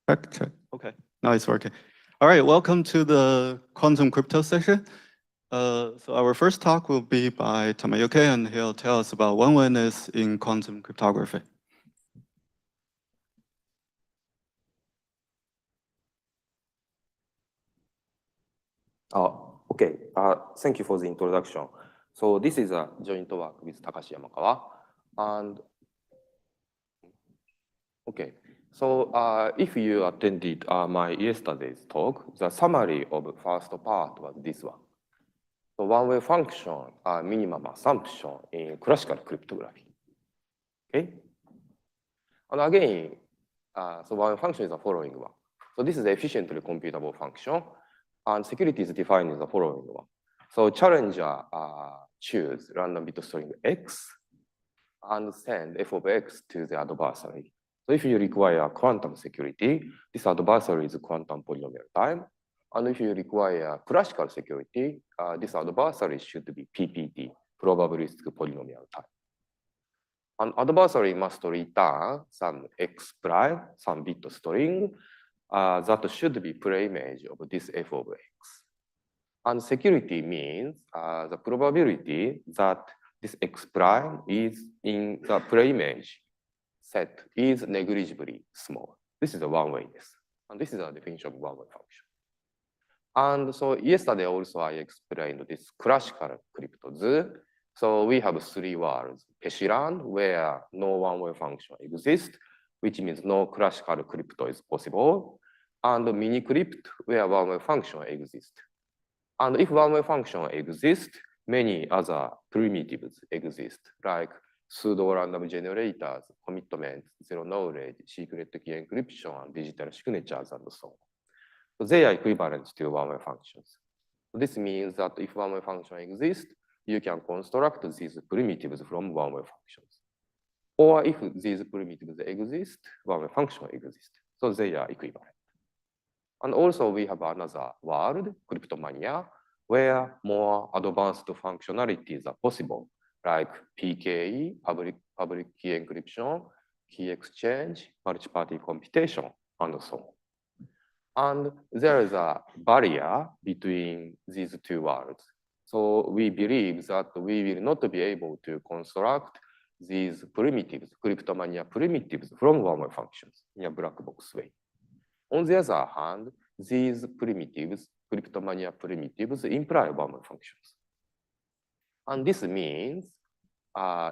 Check. Okay. Now it's working. All right, welcome to the quantum crypto session. So our first talk will be by Tomoyuki, and he'll tell us about one-wayness in quantum cryptography. Okay. Thank you for the introduction. So this is a joint work with Takashi Yamakawa. And okay. So if you attended my yesterday's talk, the summary of the first part was this one. So one-way function are minimum assumption in classical cryptography. Okay. And again, so one function is the following one. So this is an efficiently computable function, and security is defined in the following one. So challenger choose random bit string x and send f of x to the adversary. So if you require quantum security, this adversary is quantum polynomial time. And if you require classical security, this adversary should be PPT, probabilistic polynomial time. An adversary must return some x prime, some bit string, that should be preimage of this f of x. And security means the probability that this x prime is in the preimage set is negligibly small. This is a one-wayness. And this is a definition of one-way function. And so yesterday also I explained this classical cryptos. So we have three worlds: Peshiland, where no one-way function exists, which means no classical crypto is possible, and mini-crypt, where one-way function exists. And if one-way function exists, many other primitives exist, like pseudo-random generators, commitments, zero knowledge, secret key encryption, and digital signatures, and so on. So they are equivalent to one-way functions. This means that if one-way function exists, you can construct these primitives from one-way functions. Or if these primitives exist, one-way function exists. So they are equivalent. And also we have another world, Cryptomania, where more advanced functionalities are possible, like PKE, public key encryption, key exchange, multi-party computation, and so on. And there is a barrier between these two worlds. So we believe that we will not be able to construct these primitives, Cryptomania primitives, from one-way functions in a black box way. On the other hand, these primitives, Cryptomania primitives, imply one-way functions. And this means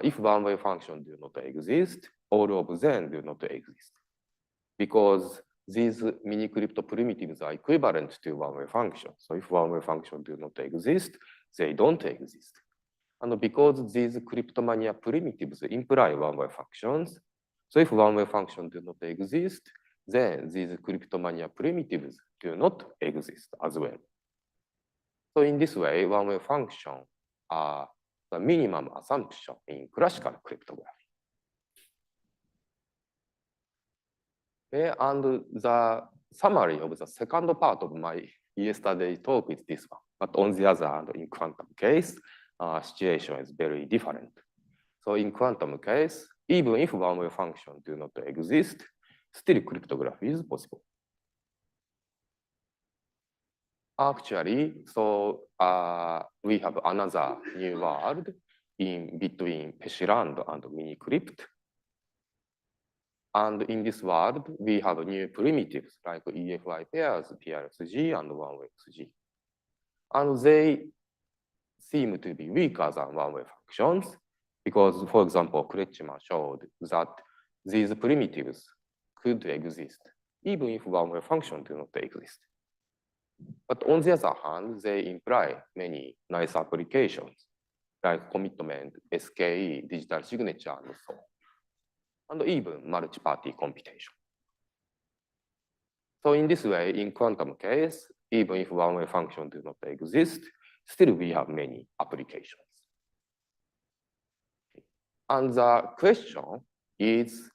if one-way functions do not exist, all of them do not exist. Because these mini-crypto primitives are equivalent to one-way functions. So if one-way functions do not exist, they don't exist. And because these Cryptomania primitives imply one-way functions, so if one-way functions do not exist, then these Cryptomania primitives do not exist as well. So in this way, one-way functions are the minimum assumption in classical cryptography. Okay, and the summary of the second part of my yesterday's talk is this one. But on the other hand, in quantum case, situation is very different. So in quantum case, even if one-way functions do not exist, still cryptography is possible. Actually, so we have another new world in between Peshiland and mini-crypt. And in this world, we have new primitives like EFI pairs, PRSG, and one-way-XG. And they seem to be weaker than one-way functions because, for example, Kretschmer showed that these primitives could exist even if one-way functions do not exist. But on the other hand, they imply many nice applications like commitment, SKE, digital signature, and so on, and even multi-party computation. So in this way, in quantum case, even if one-way functions do not exist, still we have many applications. And the question is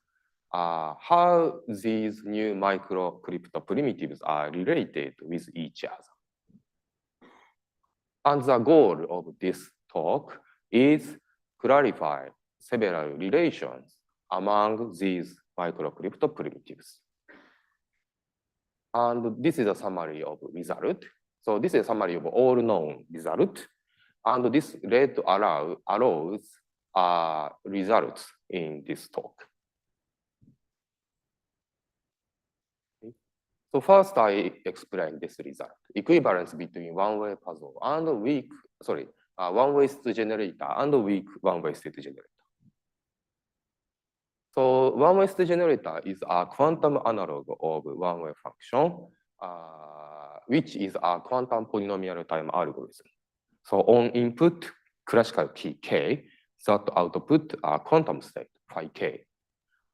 how these new micro-crypto primitives are related with each other. And the goal of this talk is clarify several relations among these micro-crypto primitives. And this is a summary of result. So this is a summary of all known result. And this red arrows results in this talk. So first I explain this result, equivalence between one-way puzzle and one-way state generator and weak one-way state generator. So one-way state generator is a quantum analog of one-way function, which is a quantum polynomial time algorithm. So on input, classical key k, that output a quantum state phi k.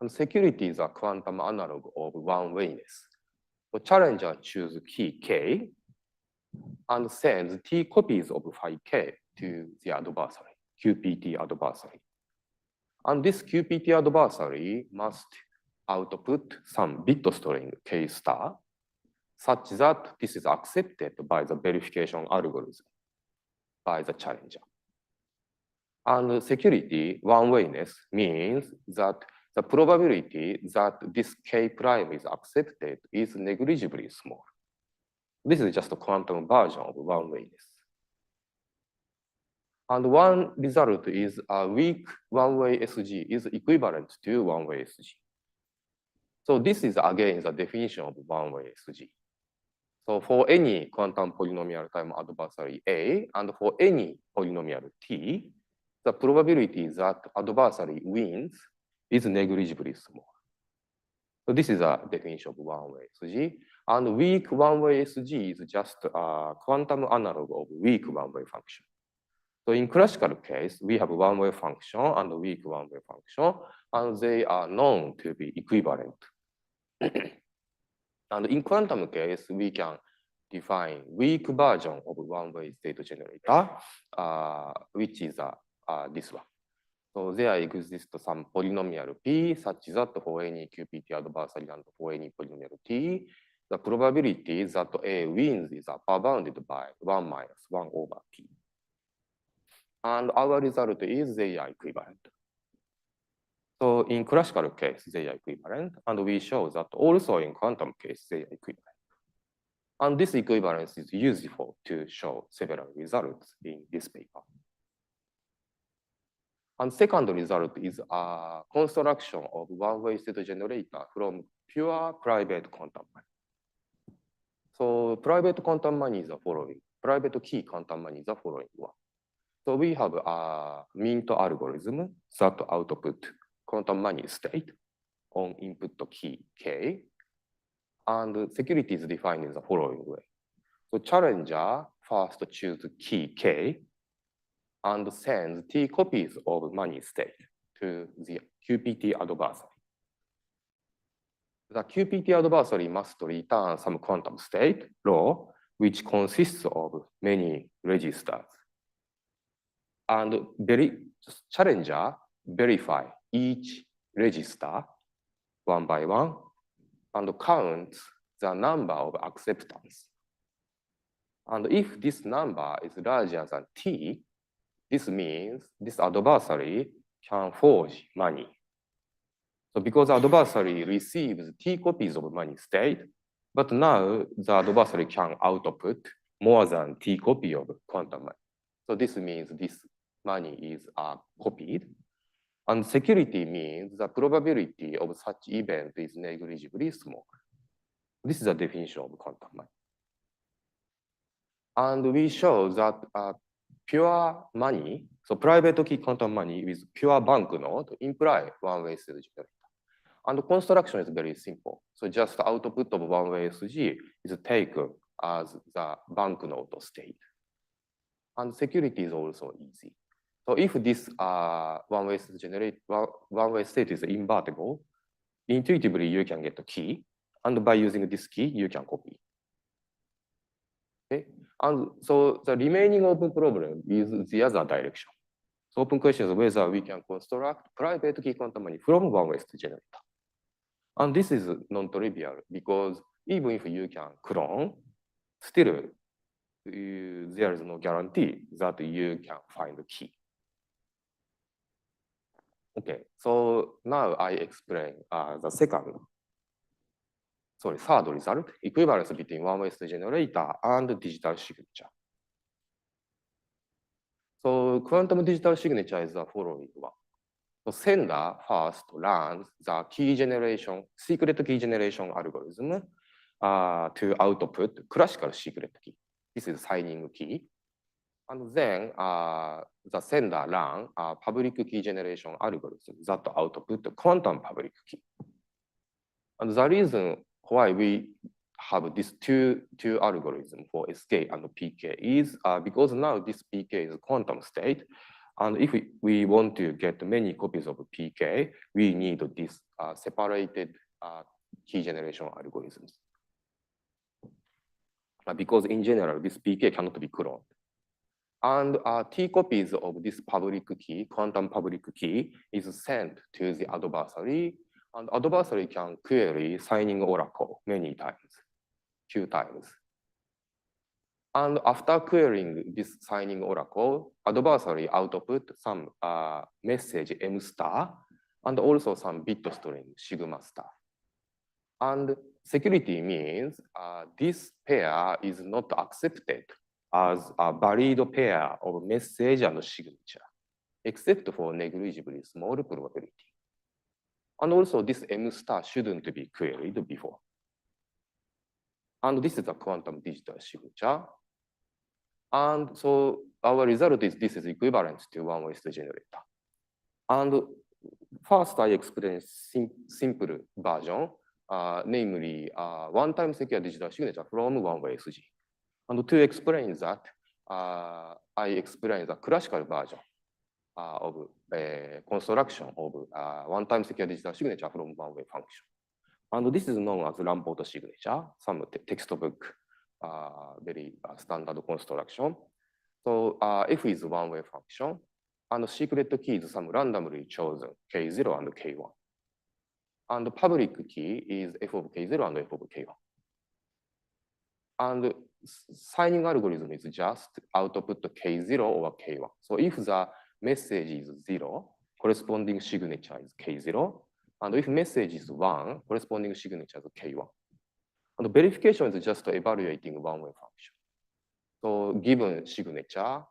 And security is a quantum analog of one-wayness. So challenger chooses key k and sends t copies of phi k to the adversary, QPT adversary. And this QPT adversary must output some bit string k star, such that this is accepted by the verification algorithm by the challenger. And security, one-wayness, means that the probability that this k prime is accepted is negligibly small. This is just a quantum version of one-wayness. And one result is a weak one-way SG is equivalent to one-way SG. So this is again the definition of one-way SG. So for any quantum polynomial time adversary A and for any polynomial T, the probability that adversary wins is negligibly small. So this is a definition of one-way SG. And weak one-way SG is just a quantum analog of weak one-way function. So in classical case, we have one-way function and weak one-way function, and they are known to be equivalent. And in quantum case, we can define weak version of one-way state generator, which is this one. So there exists some polynomial p such that for any QPT adversary and for any polynomial t, the probability that A wins is upper bounded by 1 minus 1 over p. And our result is they are equivalent. So in classical case, they are equivalent, and we show that also in quantum case, they are equivalent. And this equivalence is useful to show several results in this paper. And second result is a construction of one-way state generator from pure private quantum money. So private quantum money is the following. Private key quantum money is the following one. So we have a mint algorithm that output quantum money state on input key k, and security is defined in the following way. So challenger first chooses key k and sends t copies of money state to the QPT adversary. The QPT adversary must return some quantum state, rho, which consists of many registers. And challenger verify each register one by one and counts the number of acceptance. And if this number is larger than t, this means this adversary can forge money. So because adversary receives t copies of money state, but now the adversary can output more than t copy of quantum money. So this means this money is copied. And security means the probability of such event is negligibly small. This is the definition of quantum money. And we show that pure money, so private key quantum money with pure banknote imply one-way state generator. And the construction is very simple. So just the output of one-way SG is taken as the banknote state. And security is also easy. So if this one-way state is invertible, intuitively you can get a key, and by using this key, you can copy. Okay? And so the remaining open problem is the other direction. So open question is whether we can construct private key quantum money from one-way state generator. And this is non-trivial because even if you can clone, still there is no guarantee that you can find the key. Okay, so now I explain the second third result, equivalence between one-ways generator and digital signature. So quantum digital signature is the following one. So sender first learns the key generation, secret key generation algorithm to output classical secret key. This is signing key. And then the sender learns public key generation algorithm that output quantum public key. And the reason why we have these two algorithms for SK and PK is because now this PK is quantum state. And if we want to get many copies of PK, we need this separated key generation algorithms. Because in general, this PK cannot be cloned. And T copies of this public key, quantum public key, is sent to the adversary. And adversary can query signing oracle many times, few times. And after querying this signing oracle, adversary output some message M star and also some bit string sigma star. And security means this pair is not accepted as a valid pair of message and signature, except for negligibly small probability. And also this M star shouldn't be queried before. And this is a quantum digital signature. And so our result is this is equivalent to one-ways generator. And first I explained simple version, namely one-time secure digital signature from one-ways. And to explain that, I explained the classical version of construction of one-time secure digital signature from one-way function. And this is known as Lamport signature, some textbook very standard construction. So F is one-way function, and the secret key is some randomly chosen K0 and K1. And the public key is F of K0 and F of K1. And signing algorithm is just output K0 or K1. So if the message is 0, corresponding signature is K0. And if message is 1, corresponding signature is K1. And the verification is just evaluating one-way function. So given signature,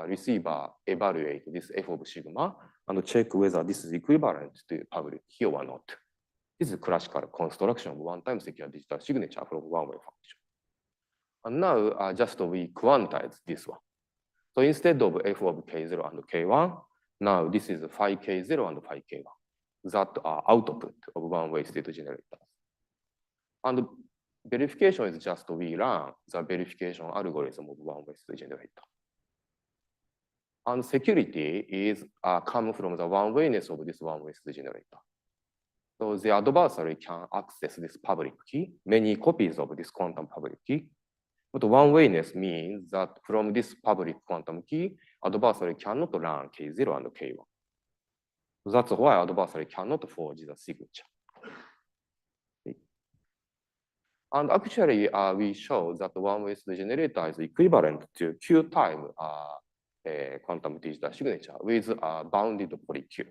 receiver evaluate this F of sigma and check whether this is equivalent to public key or not. This is classical construction of one-time secure digital signature from one-way function. And now just we quantize this one. So instead of F of K0 and K1, now this is phi K0 and phi K1 that are output of one-way state generators. And verification is just we run the verification algorithm of one-way state generator. And security is come from the one-wayness of this one-way state generator. So the adversary can access this public key, many copies of this quantum public key. But one-wayness means that from this public quantum key, adversary cannot learn K0 and K1. That's why adversary cannot forge the signature. And actually, we show that one-way generator is equivalent to Q time quantum digital signature with a bounded poly Q.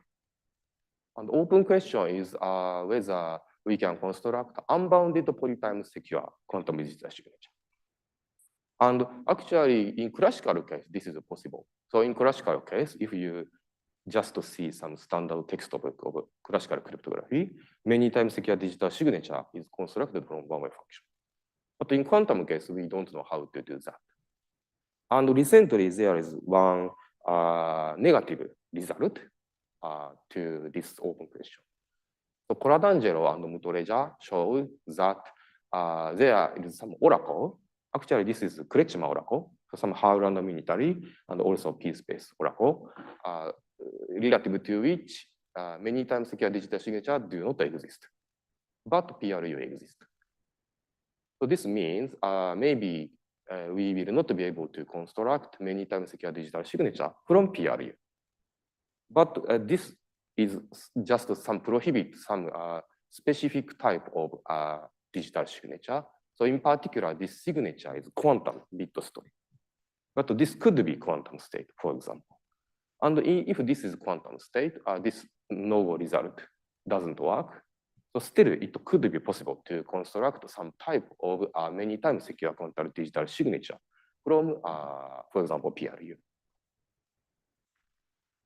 And open question is whether we can construct unbounded poly time secure quantum digital signature. And actually, in classical case, this is possible. So in classical case, if you just see some standard textbook of classical cryptography, many times secure digital signature is constructed from one-way function. But in quantum case, we don't know how to do that. And recently, there is one negative result to this open question. So Coladangelo and Mutreja show that there is some oracle. Actually, this is Kretschmer oracle, so some high-random unitary and also p-space oracle, relative to which many times secure digital signature do not exist, but PRU exists. So this means maybe we will not be able to construct many times secure digital signature from PRU. But this is just some prohibit some specific type of digital signature. So in particular, this signature is quantum bit string. But this could be quantum state, for example. And if this is quantum state, this no result doesn't work. So still, it could be possible to construct some type of many times secure quantum digital signature from, for example, PRU.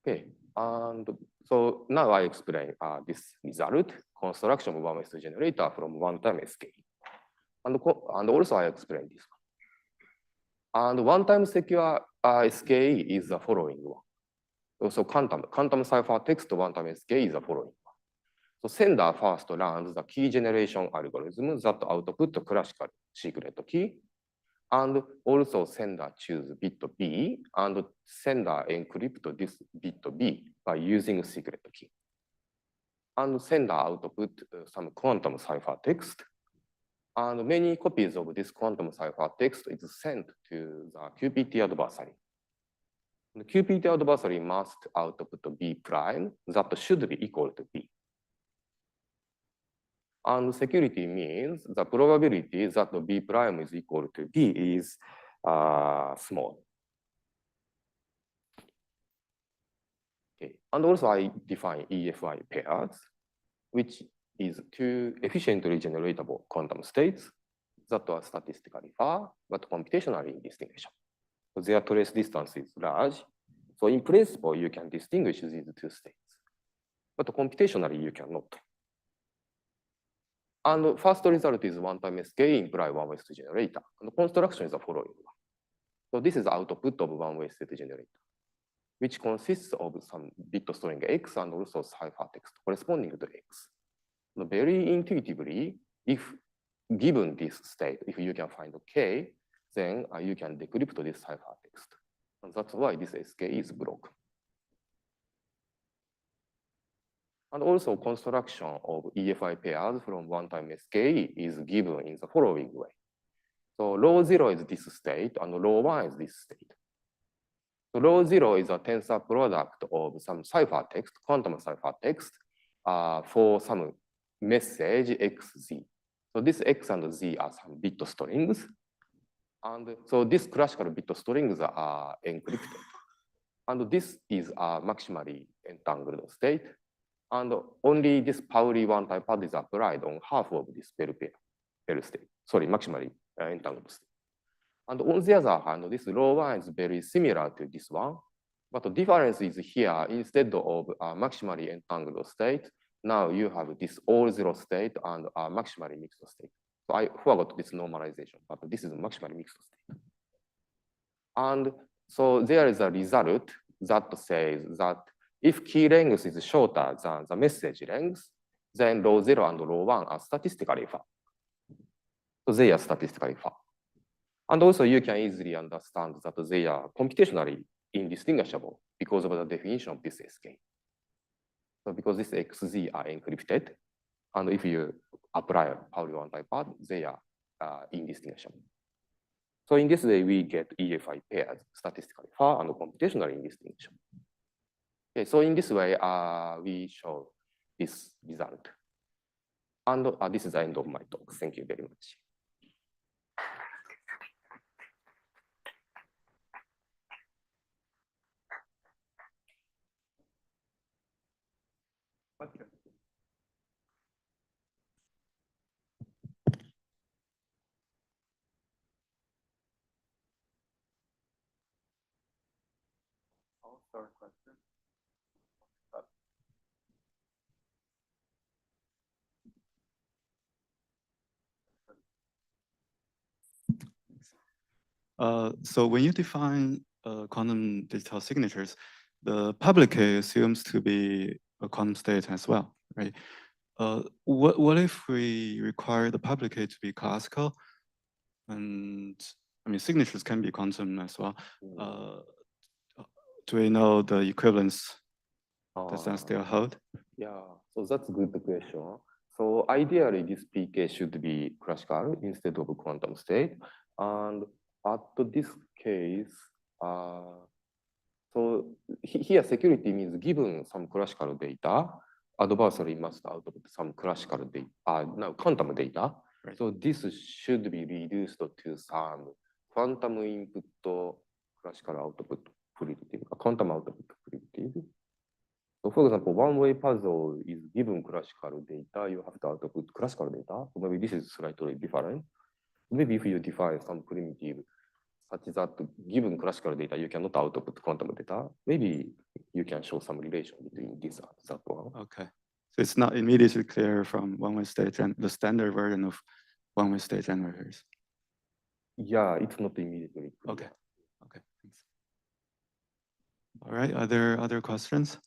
Okay, and so now I explain this result, construction of one-ways generator from one-time SKE. And also I explain this one. And one-time secure SKE is the following one. Also quantum ciphertext one-time SKE is the following one. So sender first runs the key generation algorithm that output classical secret key. And also sender choose bit B and sender encrypt this bit B by using secret key. And sender output some quantum ciphertext. And many copies of this quantum ciphertext is sent to the QPT adversary. The QPT adversary must output B prime that should be equal to B. And security means the probability that B prime is equal to B is small. Okay. And also I define EFI pairs, which is two efficiently generatable quantum states that are statistically far, but computationally indistinguishable. So their trace distance is large. So in principle, you can distinguish these two states, but computationally you cannot. And the first result is one-time SK imply one-way state generator. And the construction is the following one. So this is the output of one-way state generator, which consists of some bit string X and also ciphertext corresponding to X. And very intuitively, if given this state, if you can find K, then you can decrypt this ciphertext. And that's why this SK is broken. And also construction of EFI pairs from one-time SKE is given in the following way. So row 0 is this state and row 1 is this state. So row 0 is a tensor product of some ciphertext, quantum ciphertext for some message XZ. So this X and Z are some bit strings. And so this classical bit strings are encrypted. And this is a maximally entangled state. And only this Pauli one-time pad is applied on half of this Bell state. Sorry, maximally entangled state. And on the other hand, this row 1 is very similar to this one. But the difference is here, instead of a maximally entangled state, now you have this all zero state and a maximally mixed state. So I forgot this normalization, but this is a maximally mixed state. And so there is a result that says that if key length is shorter than the message length, then row 0 and row 1 are statistically far. So they are statistically far. And also you can easily understand that they are computationally indistinguishable because of the definition of this SK. So because this XZ are encrypted, and if you apply Pauli one-time pad, they are indistinguishable. So in this way, we get EFI pairs statistically far and computationally indistinguishable. Okay, so in this way, we show this result. And this is the end of my talk. Thank you very much. I'll start question. So when you define quantum digital signatures, the public key assumes to be a quantum state as well, right? What if we require the public key to be classical? And I mean, signatures can be quantum as well. Do we know the equivalence? Does that still hold? Yeah, so that's a good question. So ideally, this PK should be classical instead of quantum state. And at this case, so here security means given some classical data, adversary must output some classical data, now quantum data. Right. So this should be reduced to some quantum input, classical output primitive, quantum output primitive. So for example, one-way puzzle is given classical data, you have to output classical data. So maybe this is slightly different. Maybe if you define some primitive such that given classical data, you cannot output quantum data, maybe you can show some relation between this and that one. Okay. So it's not immediately clear from one-way state and the standard version of one-way state generators. Yeah, it's not immediately clear. Okay. Okay. Thanks. All right. Are there other questions?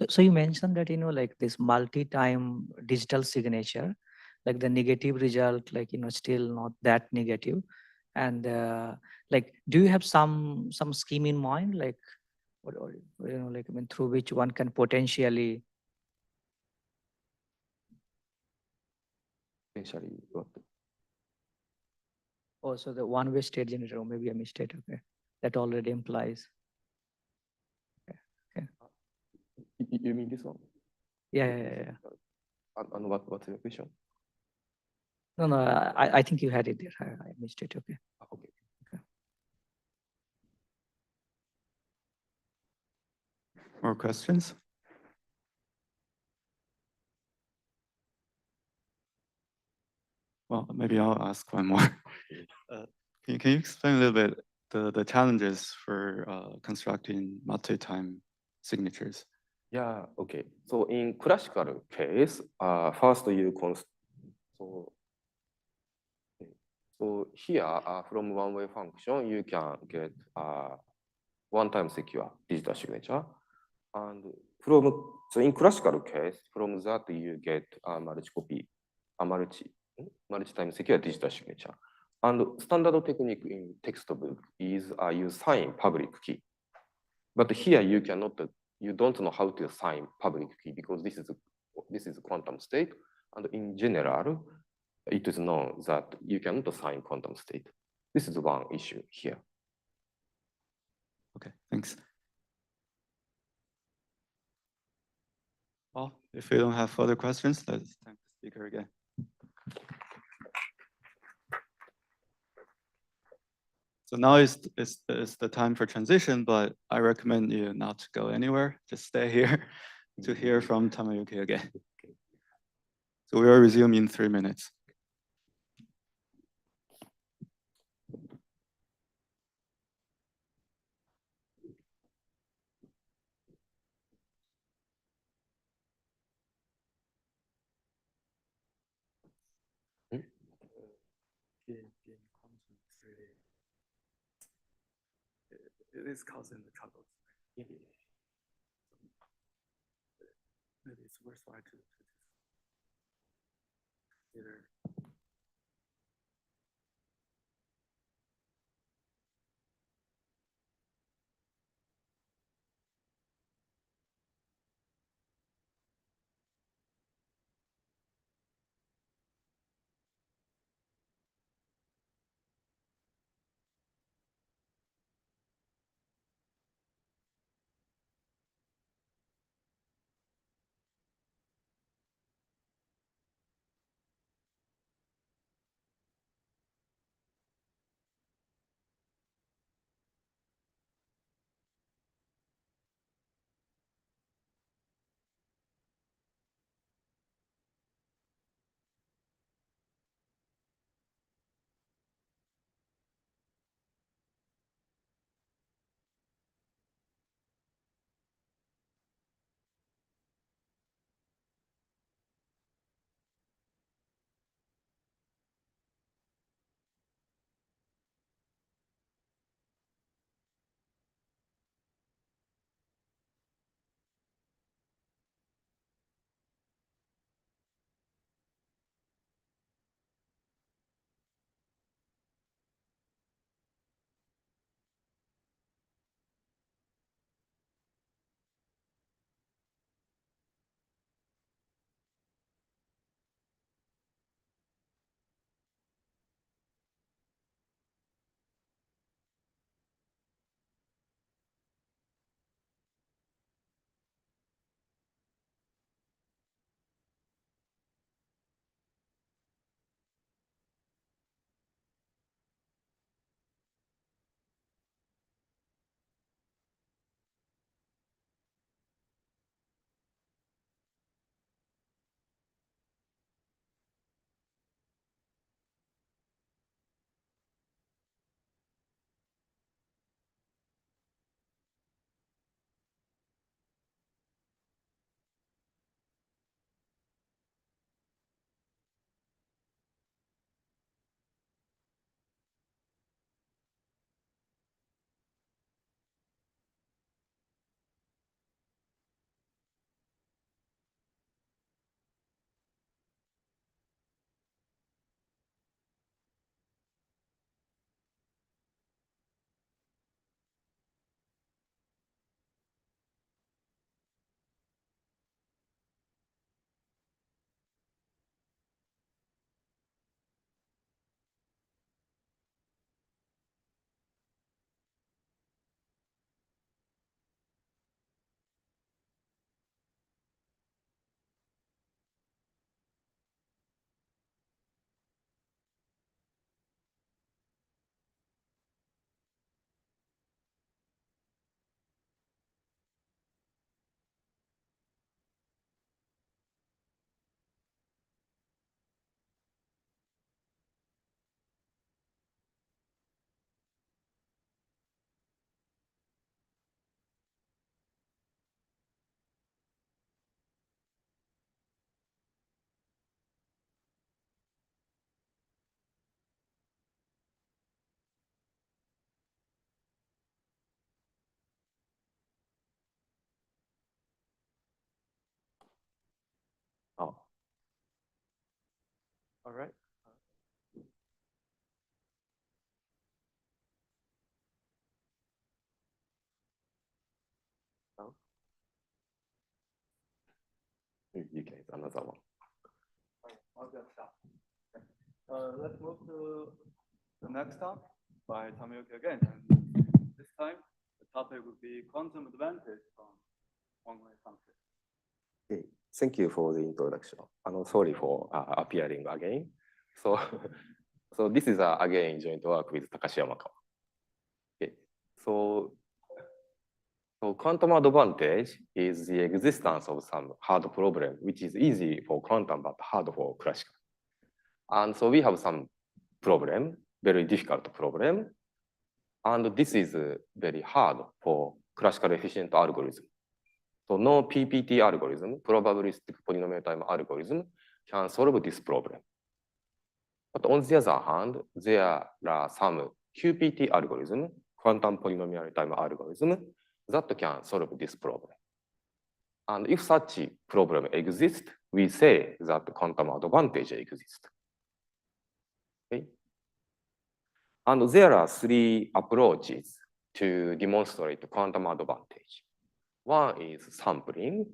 So you mentioned that, like this multi-time digital signature, like the negative result, like, still not that negative. And like, do you have some scheme in mind, like, or like, I mean, through which one can potentially. Essentially, what? Oh, so the one-way state generator, or maybe a mistake, okay. That already implies. You mean this one? Yeah. And what's your question? No, I think you had it there. I missed it, okay. Okay. More questions? Well, maybe I'll ask one more. Can you explain a little bit the challenges for constructing multi-time signatures? Yeah, okay. So in classical case, first so here from one-way function, you can get one-time secure digital signature. And so in classical case, from that you get multi-time secure digital signature. And standard technique in textbook is you sign public key. But here you don't know how to sign public key because this is quantum state. And in general, it is known that you cannot sign quantum state. This is one issue here. Okay, thanks. Well, if we don't have further questions, let's thank the speaker again. So now is the time for transition, but I recommend you not to go anywhere. Just stay here to hear from Tomoyuki again. So we will resume in 3 minutes. It is causing the troubles. Maybe it's worthwhile to consider. you can use another one. Let's move to the next talk by Tomoyuki again. And this time, the topic would be quantum advantage from one-way functions. Okay. Thank you for the introduction. Sorry for appearing again. So, so this is again joint work with Takashi Yamakawa. Okay. So quantum advantage is the existence of some hard problem, which is easy for quantum but hard for classical. And so we have some problem, very difficult problem. And this is very hard for classical efficient algorithm. So no PPT algorithm, probabilistic polynomial time algorithm, can solve this problem. But on the other hand, there are some QPT algorithm, quantum polynomial time algorithm, that can solve this problem. And if such problem exists, we say that quantum advantage exists. Okay? And there are three approaches to demonstrate quantum advantage. One is sampling,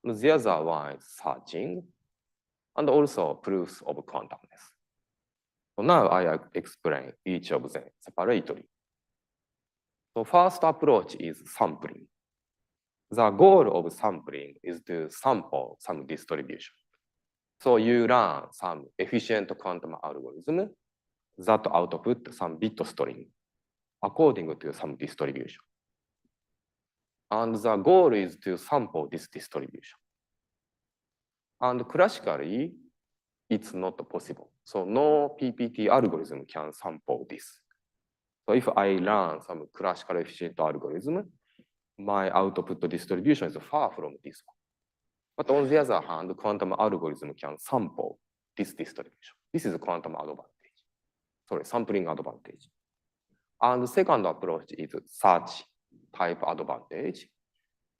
the other one is searching, and also proofs of quantumness. So now I explain each of them separately. So first approach is sampling. The goal of sampling is to sample some distribution. So you run some efficient quantum algorithm that output some bit string according to some distribution. And the goal is to sample this distribution. And classically, it's not possible. So no PPT algorithm can sample this. So if I run some classical efficient algorithm, my output distribution is far from this one. But on the other hand, quantum algorithm can sample this distribution. This is a quantum advantage. Sorry, sampling advantage. And the second approach is search type advantage.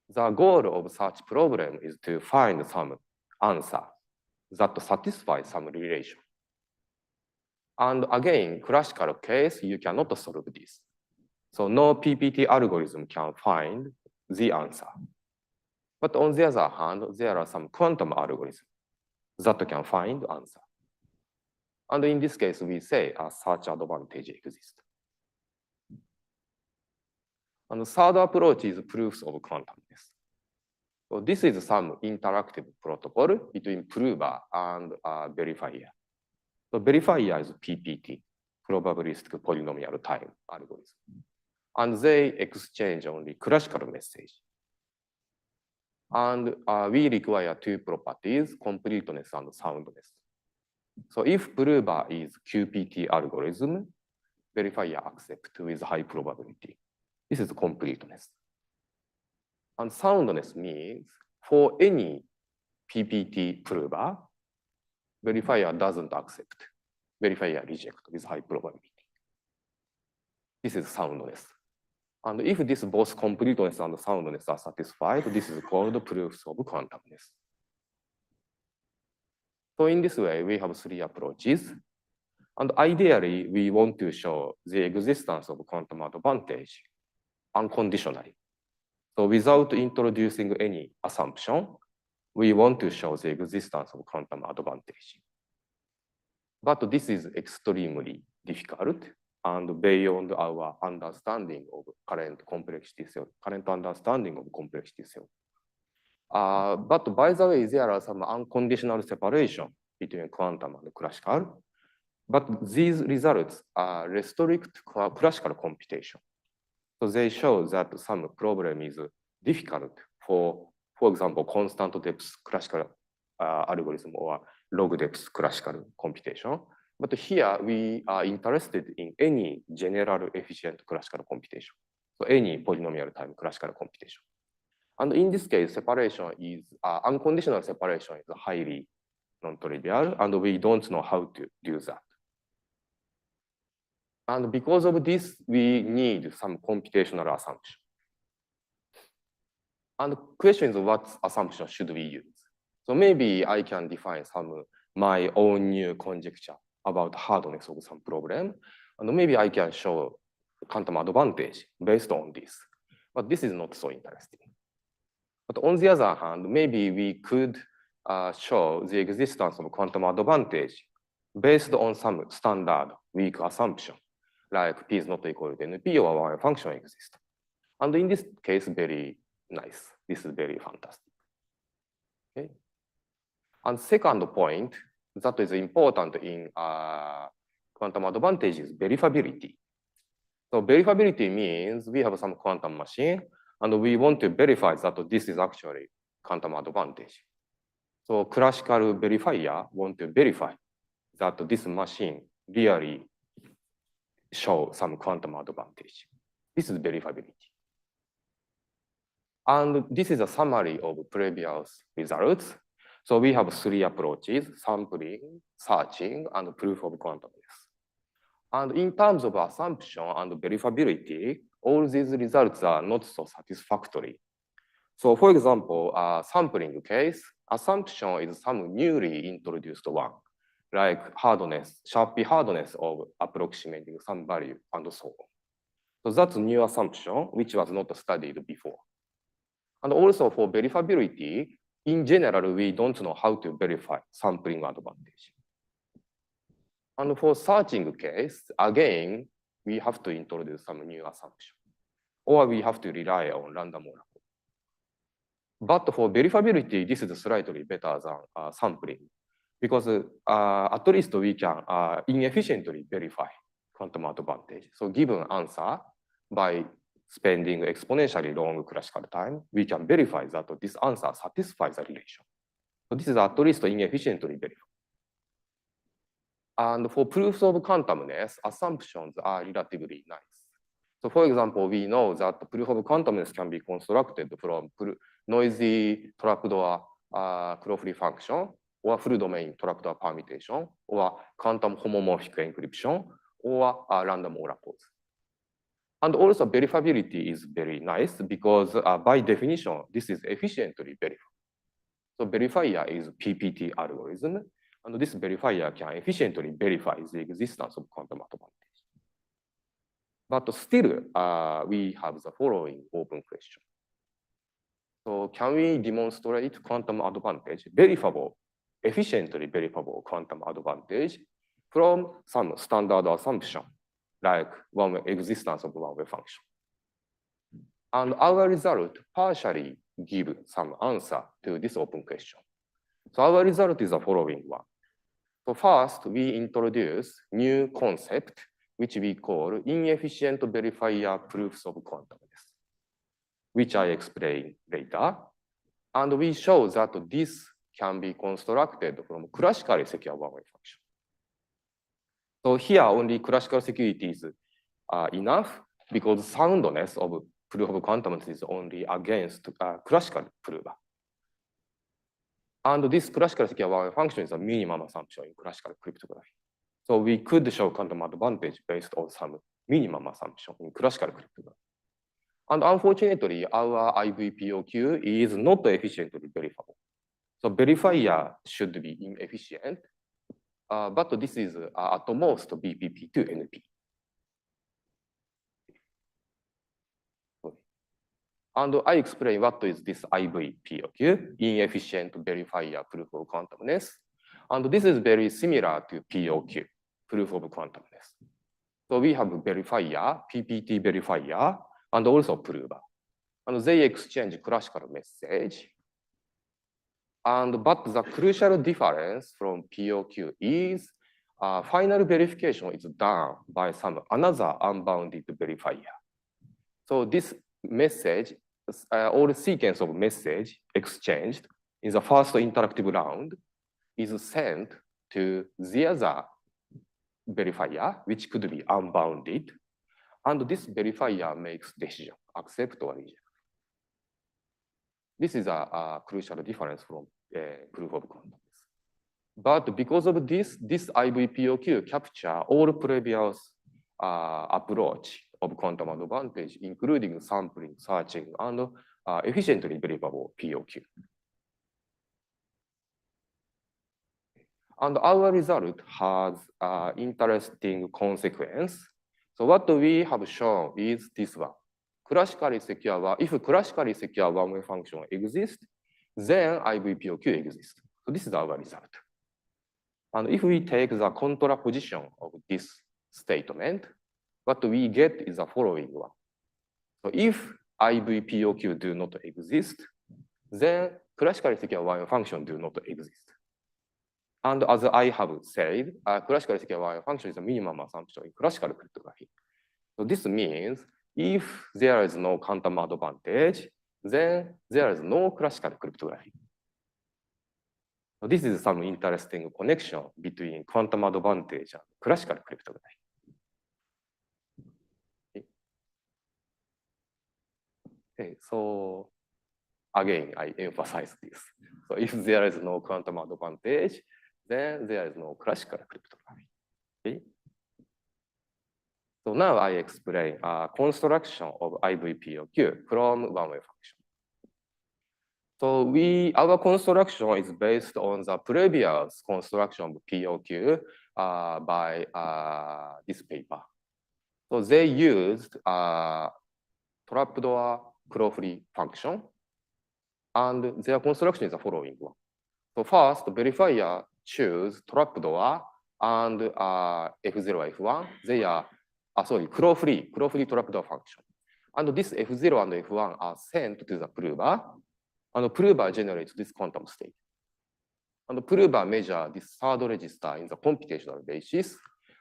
The goal of such problem is to find some answer that satisfies some relation. And again, classical case, you cannot solve this. So no PPT algorithm can find the answer. But on the other hand, there are some quantum algorithms that can find answer. And in this case, we say a search advantage exists. And the third approach is proofs of quantumness. So this is some interactive protocol between prover and verifier. So verifier is PPT, probabilistic polynomial time algorithm. And they exchange only classical message. And we require two properties, completeness and soundness. So if prover is QPT algorithm, verifier accepts with high probability. This is completeness. And soundness means for any PPT prover, verifier doesn't accept. Verifier rejects with high probability. This is soundness. And if this both completeness and soundness are satisfied, this is called proofs of quantumness. So in this way, we have three approaches. And ideally, we want to show the existence of quantum advantage unconditionally. So without introducing any assumption, we want to show the existence of quantum advantage. But this is extremely difficult and beyond our understanding of current complexity theory, current understanding of complexity theory. But by the way, there are some unconditional separation between quantum and classical. But these results restrict classical computation. So they show that some problem is difficult for example, constant depth classical algorithm or log depth classical computation. But here we are interested in any general efficient classical computation. So any polynomial time classical computation. And in this case, separation is unconditional separation is highly non-trivial, and we don't know how to do that. And because of this, we need some computational assumption. And the question is, what assumption should we use? So maybe I can define some my own new conjecture about hardness of some problem, and maybe I can show quantum advantage based on this. But this is not so interesting. But on the other hand, maybe we could show the existence of quantum advantage based on some standard weak assumption, like P is not equal to NP or one function exists. And in this case, very nice. This is very fantastic. Okay. And second point that is important in quantum advantage is verifiability. So verifiability means we have some quantum machine and we want to verify that this is actually quantum advantage. So classical verifier want to verify that this machine really show some quantum advantage. This is verifiability. And this is a summary of previous results. So we have three approaches: sampling, searching, and proof of quantumness. And in terms of assumption and verifiability, all these results are not so satisfactory. So for example, sampling case, assumption is some newly introduced one, like hardness, Sharpie hardness of approximating some value and so on. So that's a new assumption, which was not studied before. And also for verifiability, in general, we don't know how to verify sampling advantage. And for searching case, again, we have to introduce some new assumption, or we have to rely on random oracle. But for verifiability, this is slightly better than sampling, because at least we can inefficiently verify quantum advantage. So given answer by spending exponentially long classical time, we can verify that this answer satisfies the relation. So this is at least inefficiently verified. And for proofs of quantumness, assumptions are relatively nice. So for example, we know that the proof of quantumness can be constructed from noisy trapdoor Crofty function, or full domain trapdoor permutation, or quantum homomorphic encryption, or random oracles. And also verifiability is very nice because by definition, this is efficiently verified. So verifier is PPT algorithm, and this verifier can efficiently verify the existence of quantum advantage. But still, we have the following open question. So can we demonstrate quantum advantage, verifiable, efficiently verifiable quantum advantage from some standard assumption, like one-way existence of one-way function? And our result partially give some answer to this open question. So our result is the following one. So first, we introduce new concept, which we call inefficient verifier proofs of quantumness, which I explain later. And we show that this can be constructed from classically secure one-way function. So here only classical security is enough because soundness of proof of quantumness is only against classical prover. And this classical secure one-way function is a minimum assumption in classical cryptography. So we could show quantum advantage based on some minimum assumption in classical cryptography. And unfortunately, our IVPOQ is not efficiently verifiable. So verifier should be inefficient, but this is at most BPP to NP. And I explain what is this IVPOQ, inefficient verifier proof of quantumness. And this is very similar to POQ, proof of quantumness. So we have verifier, PPT verifier, and also prover. And they exchange classical message. But the crucial difference from POQ is final verification is done by some another unbounded verifier. So this message, or sequence of message exchanged in the first interactive round is sent to the other verifier, which could be unbounded. And this verifier makes decision, accept or reject. This is a crucial difference from proof of quantumness. But because of this IVPOQ capture all previous approach of quantum advantage, including sampling, searching, and efficiently verifiable POQ. And our result has interesting consequence. So what we have shown is this one. Classically secure, if classically secure one-way function exists, then IVPOQ exists. So this is our result. And if we take the contraposition of this statement, what we get is the following one. So if IVPOQ do not exist, then classically secure one function do not exist. And as I have said, classically secure one function is a minimum assumption in classical cryptography. So this means if there is no quantum advantage, then there is no classical cryptography. So this is some interesting connection between quantum advantage and classical cryptography. Okay, so again, I emphasize this. So if there is no quantum advantage, then there is no classical cryptography. Okay? So now I explain construction of IVPOQ from one-way function. So our construction is based on the previous construction of POQ by this paper. So they used trapdoor Crowley function, and their construction is the following one. So first, the verifier choose trapdoor and F0, F1. They are Crowley trapdoor function. And this F0 and F1 are sent to the prover, and the prover generates this quantum state. And the prover measures this third register in the computational basis.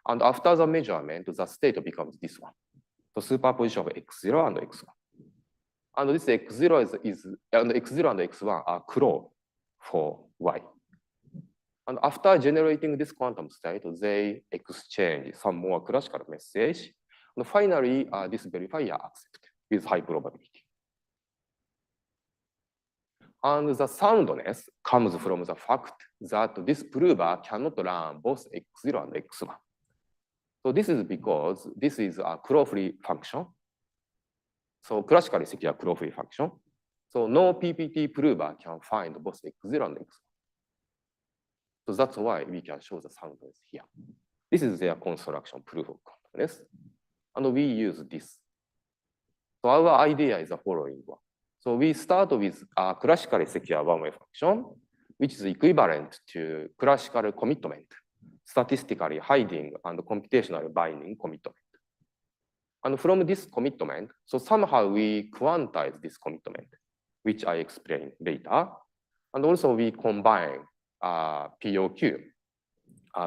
And after the measurement, the state becomes this one. So superposition of X0 and X1. And this X0 and X0 and X1 are crow for Y. And after generating this quantum state, they exchange some more classical message. And finally, this verifier accepts with high probability. And the soundness comes from the fact that this prover cannot run both X0 and X1. So this is because this is a Crowley function. So classically secure Crowley function. So no PPT prover can find both X0 and X1. So that's why we can show the soundness here. This is their construction proof of quantumness. And we use this. So our idea is the following one. So we start with a classically secure one-way function, which is equivalent to classical commitment, statistically hiding and computationally binding commitment. And from this commitment, so somehow we quantize this commitment, which I explain later. And also we combine POQ,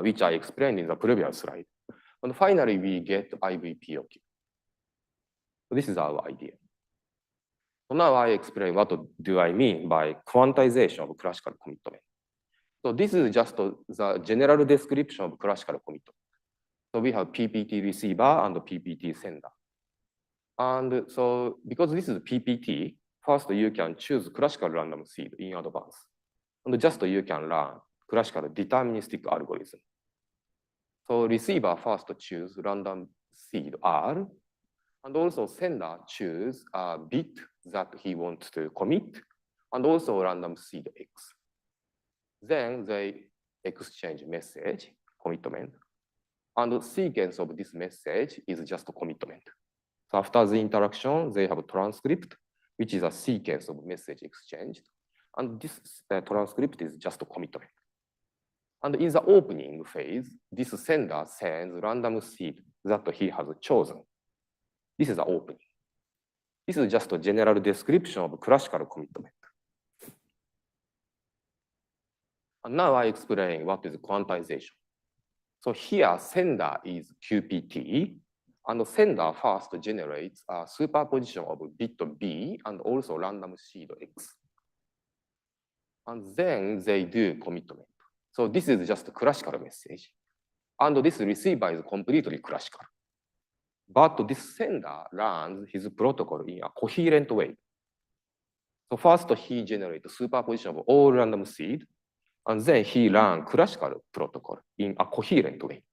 which I explained in the previous slide. And finally, we get IVPOQ. So this is our idea. So now I explain what do I mean by quantization of classical commitment. So this is just the general description of classical commitment. So we have PPT receiver and PPT sender. And so because this is PPT, first you can choose classical random seed in advance. And just you can run classical deterministic algorithm. So receiver first choose random seed R, and also sender choose a bit that he wants to commit, and also random seed X. Then they exchange message, commitment, and the sequence of this message is just a commitment. So after the interaction, they have a transcript, which is a sequence of message exchanged, and this transcript is just a commitment. And in the opening phase, this sender sends random seed that he has chosen. This is the opening. This is just a general description of classical commitment. And now I explain what is quantization. So here, sender is QPT, and the sender first generates a superposition of bit B and also random seed X. And then they do commitment. So this is just a classical message. And this receiver is completely classical. But this sender runs his protocol in a coherent way. So first he generates superposition of all random seed, and then he runs classical protocol in a coherent way.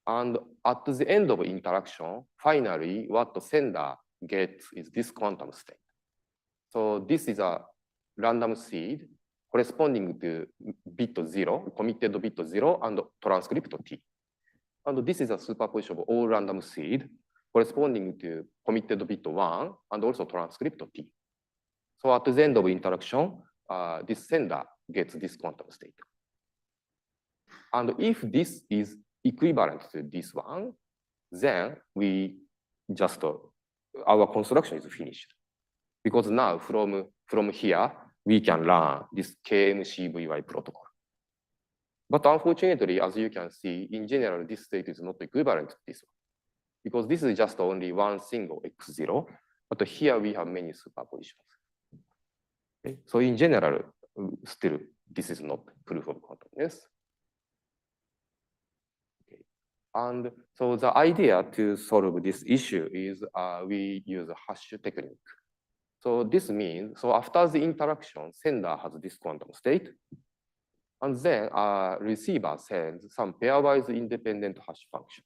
And at the end of interaction, finally, what the sender gets is this quantum state. So this is a random seed corresponding to bit 0, committed bit 0, and transcript T. And this is a superposition of all random seed corresponding to committed bit 1 and also transcript T. So at the end of interaction, this sender gets this quantum state. And if this is equivalent to this one, then we just, our construction is finished. Because now from here, we can learn this KMCVY protocol. But unfortunately, as you can see, in general, this state is not equivalent to this one. Because this is just only one single X0, but here we have many superpositions. Okay? So in general, still, this is not proof of quantumness. Okay. And so the idea to solve this issue is we use a hash technique. So this means, so after the interaction, sender has this quantum state, and then receiver sends some pairwise independent hash function.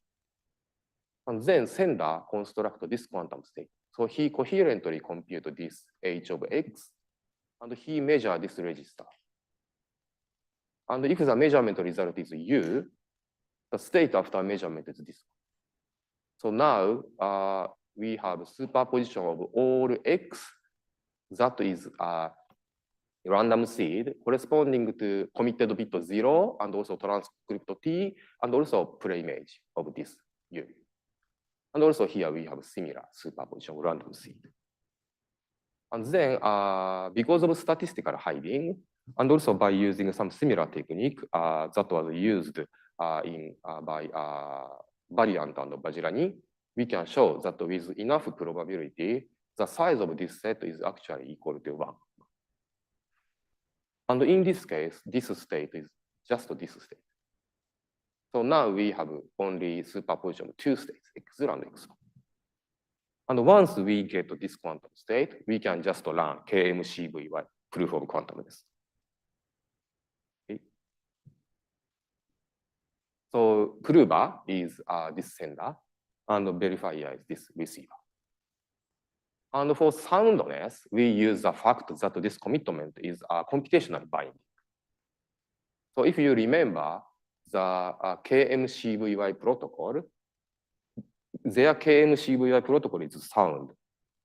And then sender constructs this quantum state. So he coherently computes this h of x, and he measures this register. And if the measurement result is u, the state after measurement is this one. So now we have superposition of all x that is a random seed corresponding to committed bit 0 and also transcript t and also preimage of this u. And also here we have similar superposition of random seed. And then because of statistical hiding and also by using some similar technique that was used by Variant and Bajrani, we can show that with enough probability, the size of this set is actually equal to 1. And in this case, this state is just this state. So now we have only superposition of two states, x0 and x1. And once we get this quantum state, we can just learn KMCVY, proof of quantumness. Okay. So prover is this sender, and verifier is this receiver. And for soundness, we use the fact that this commitment is computationally binding. So if you remember the KMCVY protocol, their KMCVY protocol is sound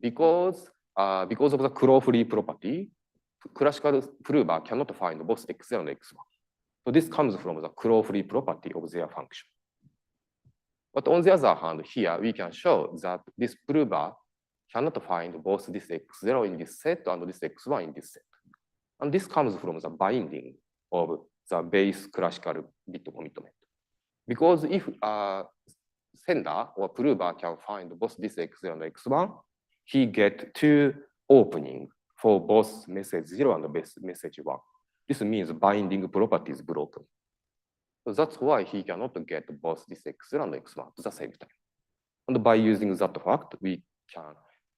because of the claw-free property, classical prover cannot find both x0 and x1. So this comes from the claw-free property of their function. But on the other hand, here we can show that this prover cannot find both this x0 in this set and this x1 in this set. And this comes from the binding of the base classical bit commitment. Because if sender or prover can find both this x0 and x1, he gets two openings for both message 0 and message 1. This means binding property is broken. So that's why he cannot get both this x0 and x1 at the same time. And by using that fact, we can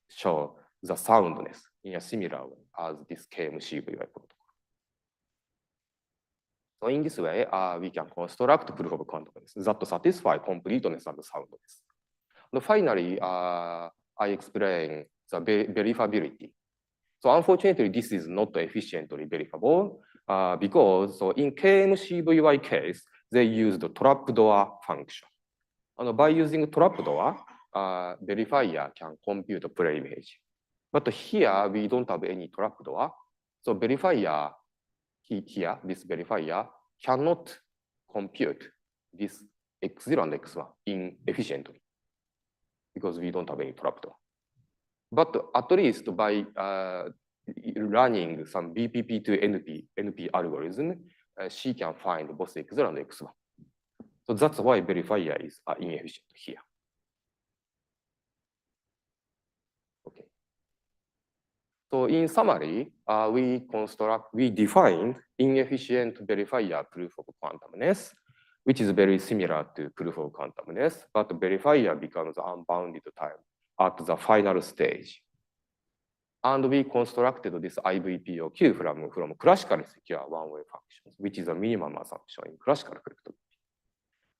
show the soundness in a similar way as this KMCVY protocol. So in this way, we can construct proof of quantumness that satisfy completeness and soundness. And finally, I explain the verifiability. So unfortunately, this is not efficiently verifiable because so in KMCVY case, they use the trapdoor function. And by using trapdoor, verifier can compute the preimage. But here, we don't have any trapdoor. So verifier, here, this verifier cannot compute this x0 and x1 inefficiently because we don't have any trapdoor. But at least by running some BPP to NP algorithm, she can find both x0 and x1. So that's why verifier is inefficient here. Okay. So in summary, we defined inefficient verifier proof of quantumness, which is very similar to proof of quantumness, but verifier becomes unbounded time at the final stage. And we constructed this IVPOQ from classically secure one-way functions, which is a minimum assumption in classical cryptography.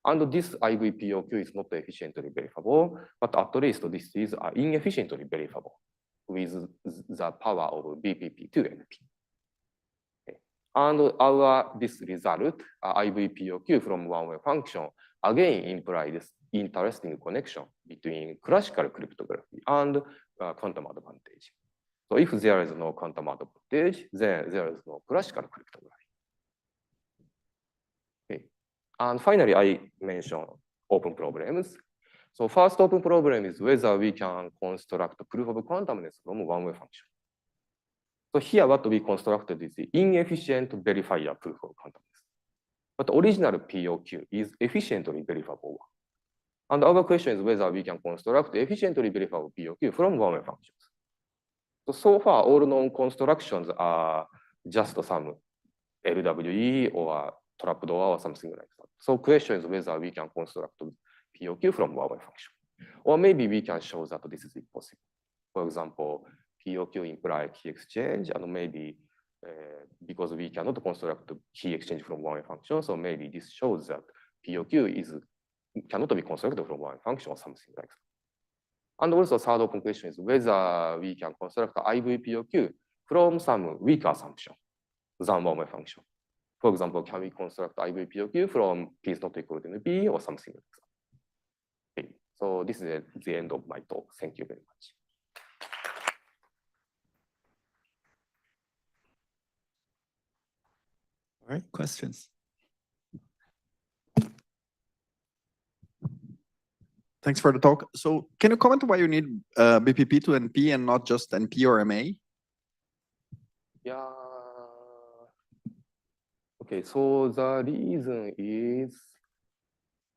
And this IVPOQ is not efficiently verifiable, but at least this is inefficiently verifiable with the power of BPP to NP. Okay. And this result, IVPOQ from one-way function, again implies this interesting connection between classical cryptography and quantum advantage. So if there is no quantum advantage, then there is no classical cryptography. Okay. And finally, I mentioned open problems. So first open problem is whether we can construct proof of quantumness from one-way function. So here what we constructed is the inefficient verifier proof of quantumness. But original POQ is efficiently verifiable one. And our question is whether we can construct efficiently verifiable POQ from one-way functions. So far, all known constructions are just some LWE or trapdoor or something like that. So question is whether we can construct POQ from one-way function. Or maybe we can show that this is impossible. For example, POQ implies key exchange, and maybe because we cannot construct key exchange from one-way function, so maybe this shows that POQ cannot be constructed from one function or something like that. And also, third open question is whether we can construct IVPOQ from some weaker assumption than one-way function. For example, can we construct IVPOQ from P is not equal to NP or something like that? Okay, so this is the end of my talk. Thank you very much. All right, questions? Thanks for the talk. So can you comment why you need BPP to NP and not just NP or MA? Yeah. Okay, so the reason is,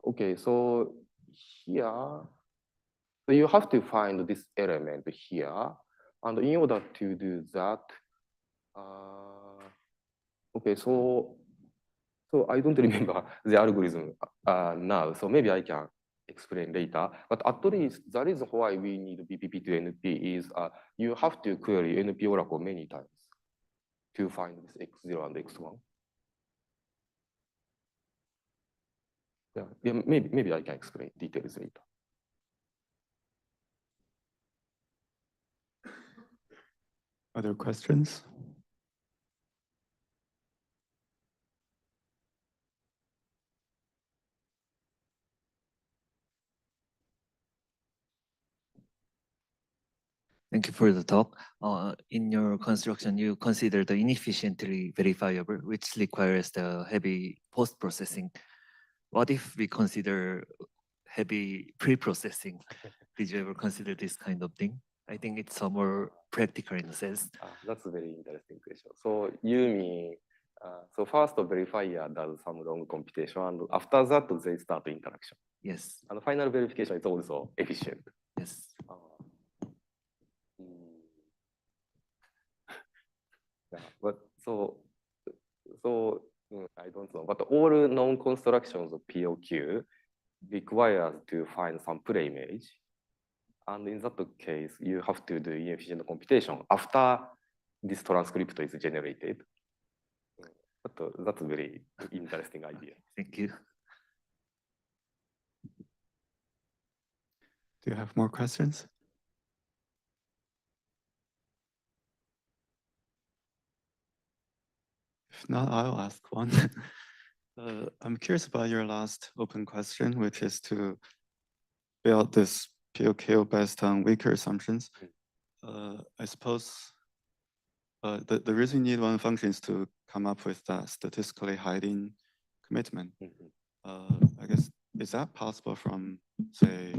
okay, so here, so you have to find this element here. And in order to do that, okay, so I don't remember the algorithm now, so maybe I can explain later. But at least the reason why we need BPP to NP is you have to query NP oracle many times to find this X0 and X1. Yeah, maybe I can explain details later. Other questions? Thank you for the talk. In your construction, you consider the inefficiently verifiable, which requires the heavy post-processing. What if we consider heavy pre-processing? Did you ever consider this kind of thing? I think it's more practical in a sense. That's a very interesting question. So you mean, so first the verifier does some long computation, and after that they start the interaction. Yes. And the final verification is also efficient. Yes. Yeah, but I don't know. But all known constructions of POQ requires to find some pre-image. And in that case, you have to do inefficient computation after this transcript is generated. But that's a very interesting idea. Thank you. Do you have more questions? If not, I'll ask one. I'm curious about your last open question, which is to build this POQ based on weaker assumptions. I suppose the reason you need one function is to come up with that statistically hiding commitment. I guess, is that possible from, say,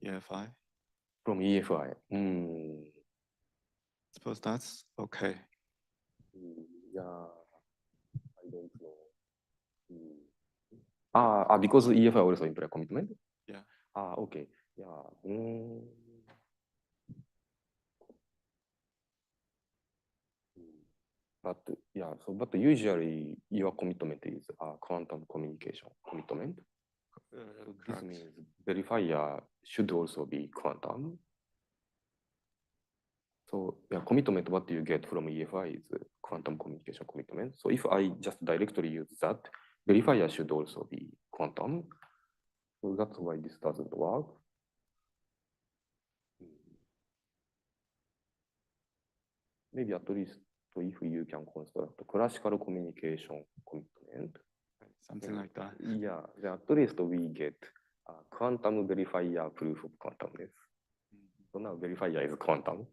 EFI? From EFI? Suppose that's okay. Yeah, I don't know. Because EFI also implies commitment? Yeah. Okay. Yeah. But yeah, but usually your commitment is quantum communication commitment. This means verifier should also be quantum. So yeah, commitment, what you get from EFI is quantum communication commitment. So if I just directly use that, verifier should also be quantum. So that's why this doesn't work. Maybe at least if you can construct a classical communication commitment. Something like that. Yeah, then at least we get a quantum verifier proof of quantumness. So now verifier is quantum.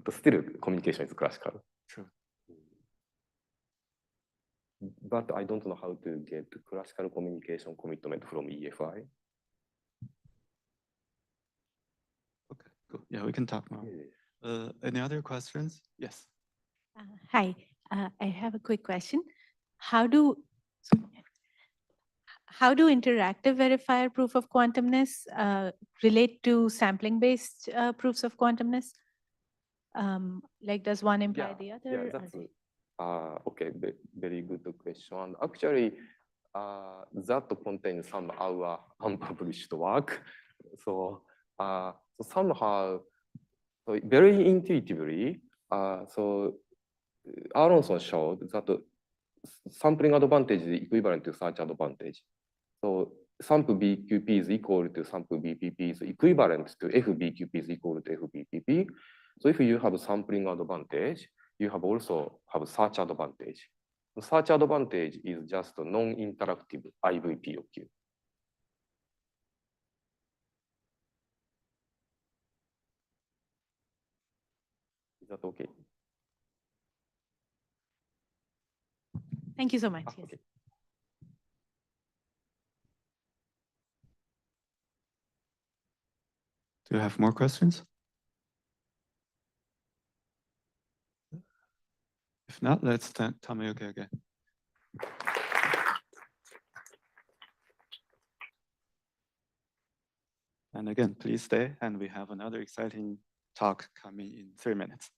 but still communication is classical. True. But I don't know how to get classical communication commitment from EFI. Okay, cool. Yeah, we can talk more. Any other questions? Yes. Hi, I have a quick question. How do interactive verifier proof of quantumness relate to sampling-based proofs of quantumness? Like, does one imply the other? Yeah, Are that's they- okay. Very good question. Actually, that contains some our unpublished work. So, so somehow, so very intuitively, so Aronson showed that sampling advantage is equivalent to search advantage. So sample BQP is equal to sample BPP is equivalent to FBQP is equal to FBPP. So if you have sampling advantage, you have also have search advantage. The search advantage is just a non-interactive IVPOQ. Is that okay? Thank you so much. Yes. Okay. Do you have more questions? If not, let's thank Tomoyuki again. And again, please stay, and we have another exciting talk coming in 3 minutes.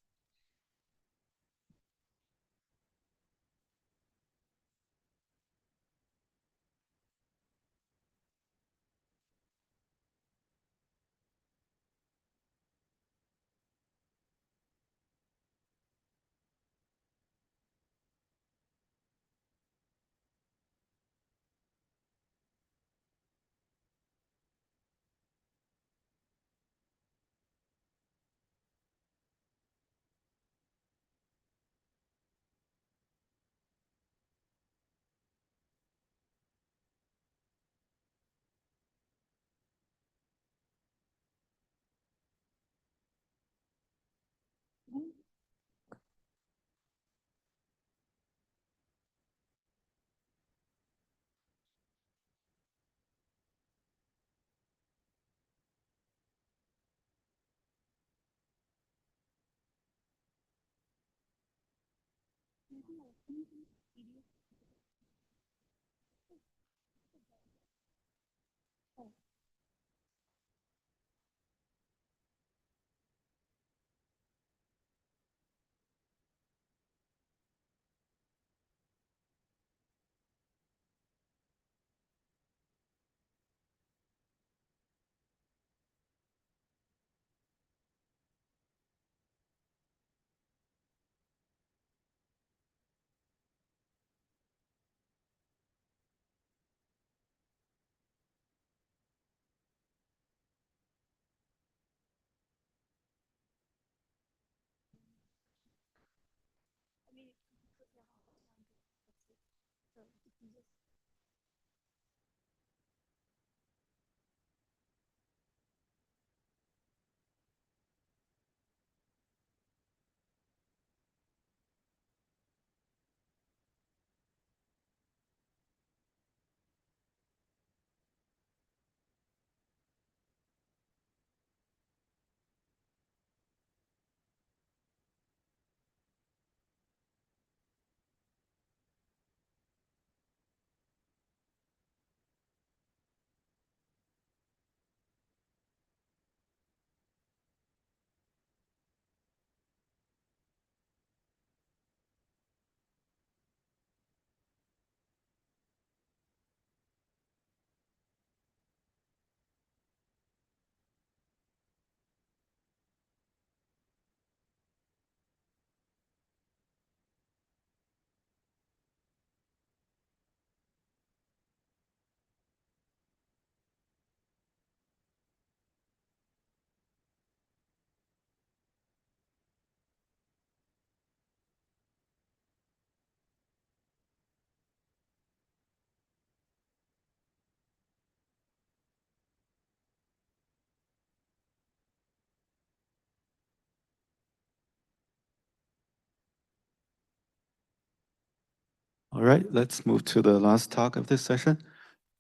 All right, let's move to the last talk of this session.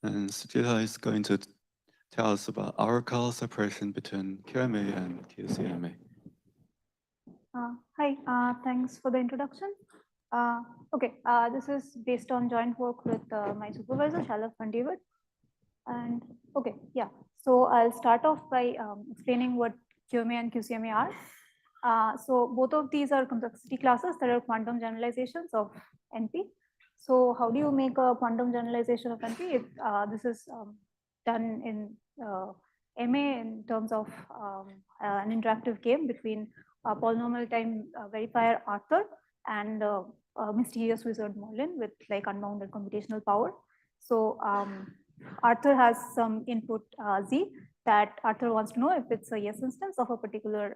And Srijita is going to tell us about oracle separation between QMA and QCMA. Hi, thanks for the introduction. Okay, this is based on joint work with my supervisor, Shalev Ben-David. And okay, yeah. So I'll start off by explaining what QMA and QCMA are. So both of these are complexity classes that are quantum generalizations of NP. So how do you make a quantum generalization of NP? This is done in MA in terms of an interactive game between a polynomial time verifier Arthur and a mysterious wizard Merlin with like unbounded computational power. So Arthur has some input Z that Arthur wants to know if it's a yes instance of a particular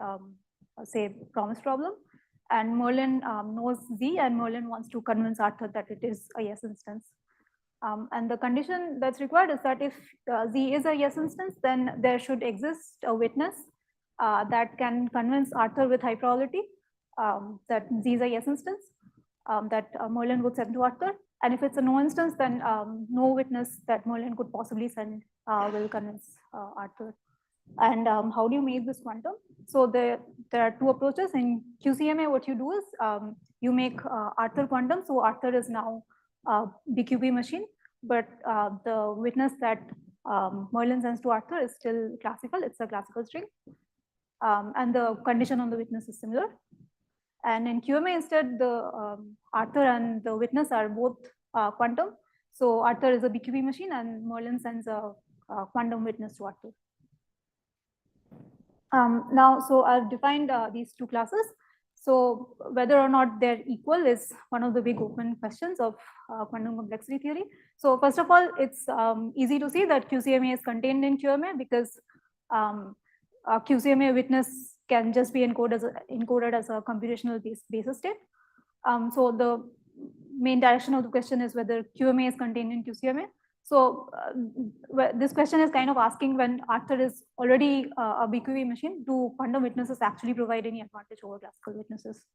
say promise problem, and Merlin knows Z, and Merlin wants to convince Arthur that it is a yes instance. And the condition that's required is that if Z is a yes instance, then there should exist a witness that can convince Arthur with high probability that Z is a yes instance that Merlin would send to Arthur. And if it's a no instance, then no witness that Merlin could possibly send will convince Arthur. And how do you make this quantum? So there are two approaches. In QCMA, what you do is you make Arthur quantum. So Arthur is now a BQP machine, but the witness that Merlin sends to Arthur is still classical. It's a classical string. And the condition on the witness is similar. And in QMA, instead, the Arthur and the witness are both quantum. So Arthur is a BQP machine, and Merlin sends a quantum witness to Arthur. Now, so I've defined these two classes. So whether or not they're equal is one of the big open questions of quantum complexity theory. So first of all, it's easy to see that QCMA is contained in QMA because a QCMA witness can just be encoded as a computational basis state. So the main direction of the question is whether QMA is contained in QCMA. So this question is kind of asking, when Arthur is already a BQP machine, do quantum witnesses actually provide any advantage over classical witnesses?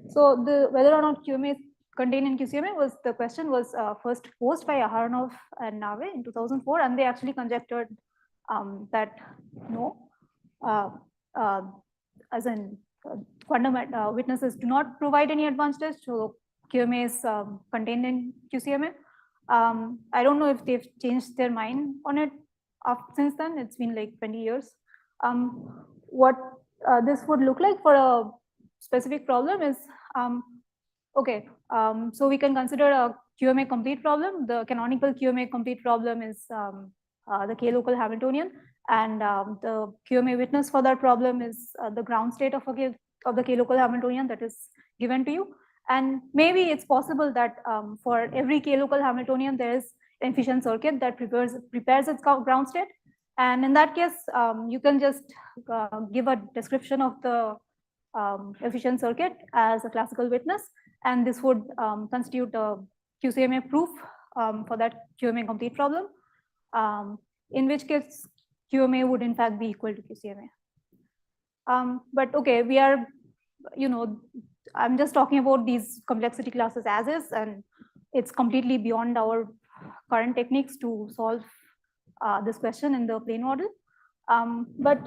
So whether or not QMA is contained in QCMA was the question was first posed by Aharonov and Nave in 2004, and they actually conjectured that no, as in quantum witnesses do not provide any advantage. So QMA is contained in QCMA. I don't know if they've changed their mind on it since then. It's been like 20 years. What this would look like for a specific problem is, okay, so we can consider a QMA complete problem. The canonical QMA complete problem is the K-local Hamiltonian, and the QMA witness for that problem is the ground state of the K-local Hamiltonian that is given to you. And maybe it's possible that for every K-local Hamiltonian, there is an efficient circuit that prepares its ground state. And in that case, you can just give a description of the efficient circuit as a classical witness. And this would constitute a QCMA proof for that QMA complete problem, in which case QMA would in fact be equal to QCMA. But okay, we are, I'm just talking about these complexity classes as is, and it's completely beyond our current techniques to solve this question in the plane model. But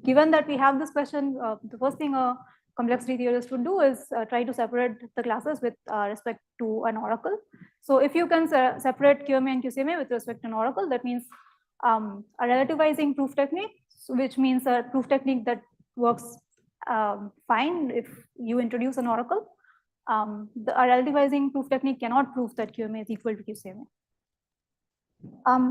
given that we have this question, the first thing a complexity theorist would do is try to separate the classes with respect to an oracle. So if you can separate QMA and QCMA with respect to an oracle, that means a relativizing proof technique, which means a proof technique that works fine if you introduce an oracle. A relativizing proof technique cannot prove that QMA is equal to QCMA.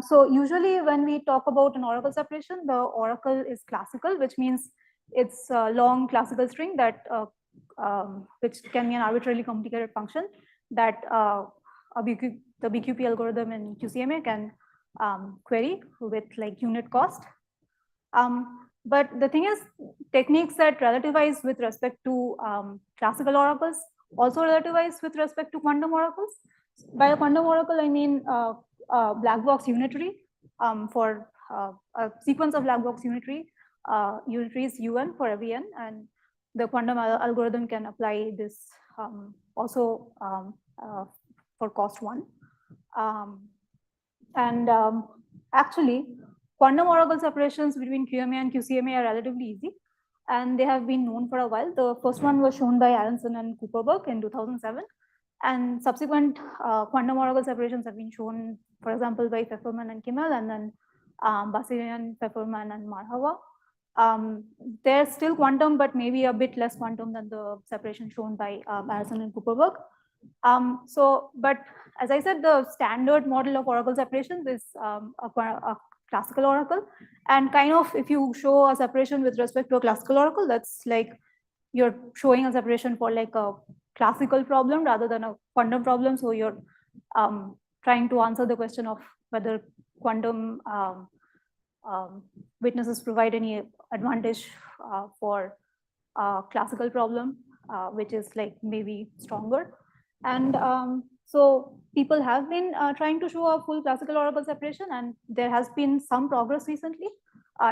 So usually when we talk about an oracle separation, the oracle is classical, which means it's a long classical string that which can be an arbitrarily complicated function that the BQP algorithm in QCMA can query with like unit cost. But the thing is, techniques that relativize with respect to classical oracles also relativize with respect to quantum oracles. By a quantum oracle, I mean black box unitary for a sequence of black box unitaries UN for every n, and the quantum algorithm can apply this also for cost 1. Actually, quantum oracle separations between QMA and QCMA are relatively easy, and they have been known for a while. The first one was shown by Aronson and Cooperberg in 2007, and subsequent quantum oracle separations have been shown, for example, by Pfefferman and Kimmel, and then Basilian, Pfefferman, and Marhava. They're still quantum, but maybe a bit less quantum than the separation shown by Aronson and Cooperberg. But as I said, the standard model of oracle separations is a classical oracle. And kind of, if you show a separation with respect to a classical oracle, that's like you're showing a separation for like a classical problem rather than a quantum problem. So you're trying to answer the question of whether quantum witnesses provide any advantage for classical problem, which is like maybe stronger. And so people have been trying to show a full classical oracle separation, and there has been some progress recently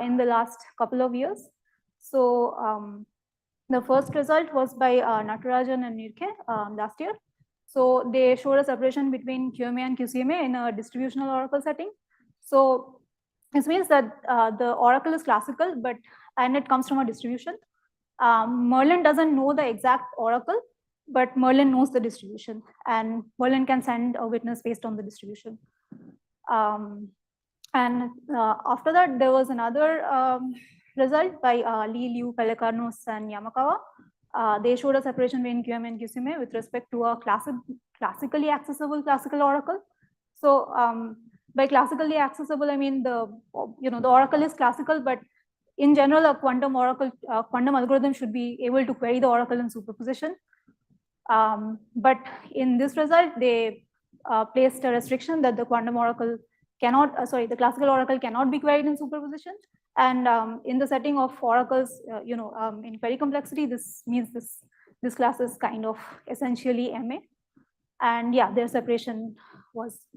in the last couple of years. So the first result was by Natarajan and Nirke last year. So they showed a separation between QMA and QCMA in a distributional oracle setting. So this means that the oracle is classical, and it comes from a distribution. Merlin doesn't know the exact oracle, but Merlin knows the distribution, and Merlin can send a witness based on the distribution. After that, there was another result by Lee, Liu, Pelecanos, and Yamakawa. They showed a separation between QMA and QCMA with respect to a classically accessible classical oracle. So by classically accessible, I mean the oracle is classical, but in general, a quantum algorithm should be able to query the oracle in superposition. But in this result, they placed a restriction that the quantum oracle cannot, the classical oracle cannot be queried in superposition. And in the setting of oracles, in query complexity, this means this class is kind of essentially MA. And yeah, their separation was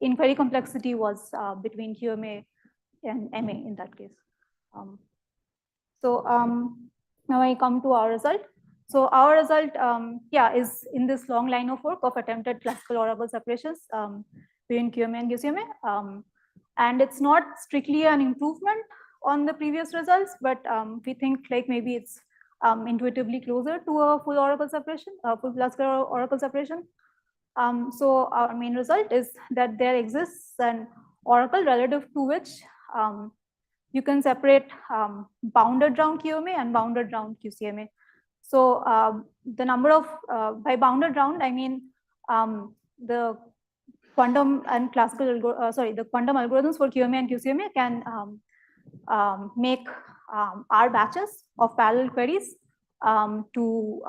in query complexity was between QMA and MA in that case. Now I come to our result. So our result, is in this long line of work of attempted classical oracle separations between QMA and QCMA. And it's not strictly an improvement on the previous results, but we think like maybe it's intuitively closer to a full oracle separation, full classical oracle separation. So our main result is that there exists an oracle relative to which you can separate bounded round QMA and bounded round QCMA. So the number of, by bounded round, I mean the quantum and classical, the quantum algorithms for QMA and QCMA can make R batches of parallel queries to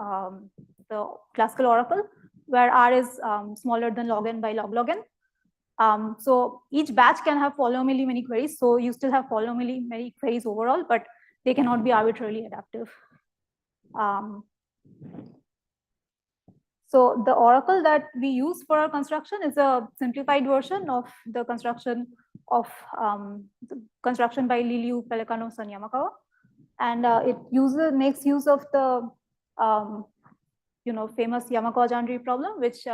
the classical oracle, where R is smaller than log n by log n. So each batch can have polynomially many queries. So you still have polynomially many queries overall, but they cannot be arbitrarily adaptive. So the oracle that we use for our construction is a simplified version of the construction of by Lee, Liu, Pelecanos, and Yamakawa, and it makes use of the famous Yamakawa-Jandry problem, which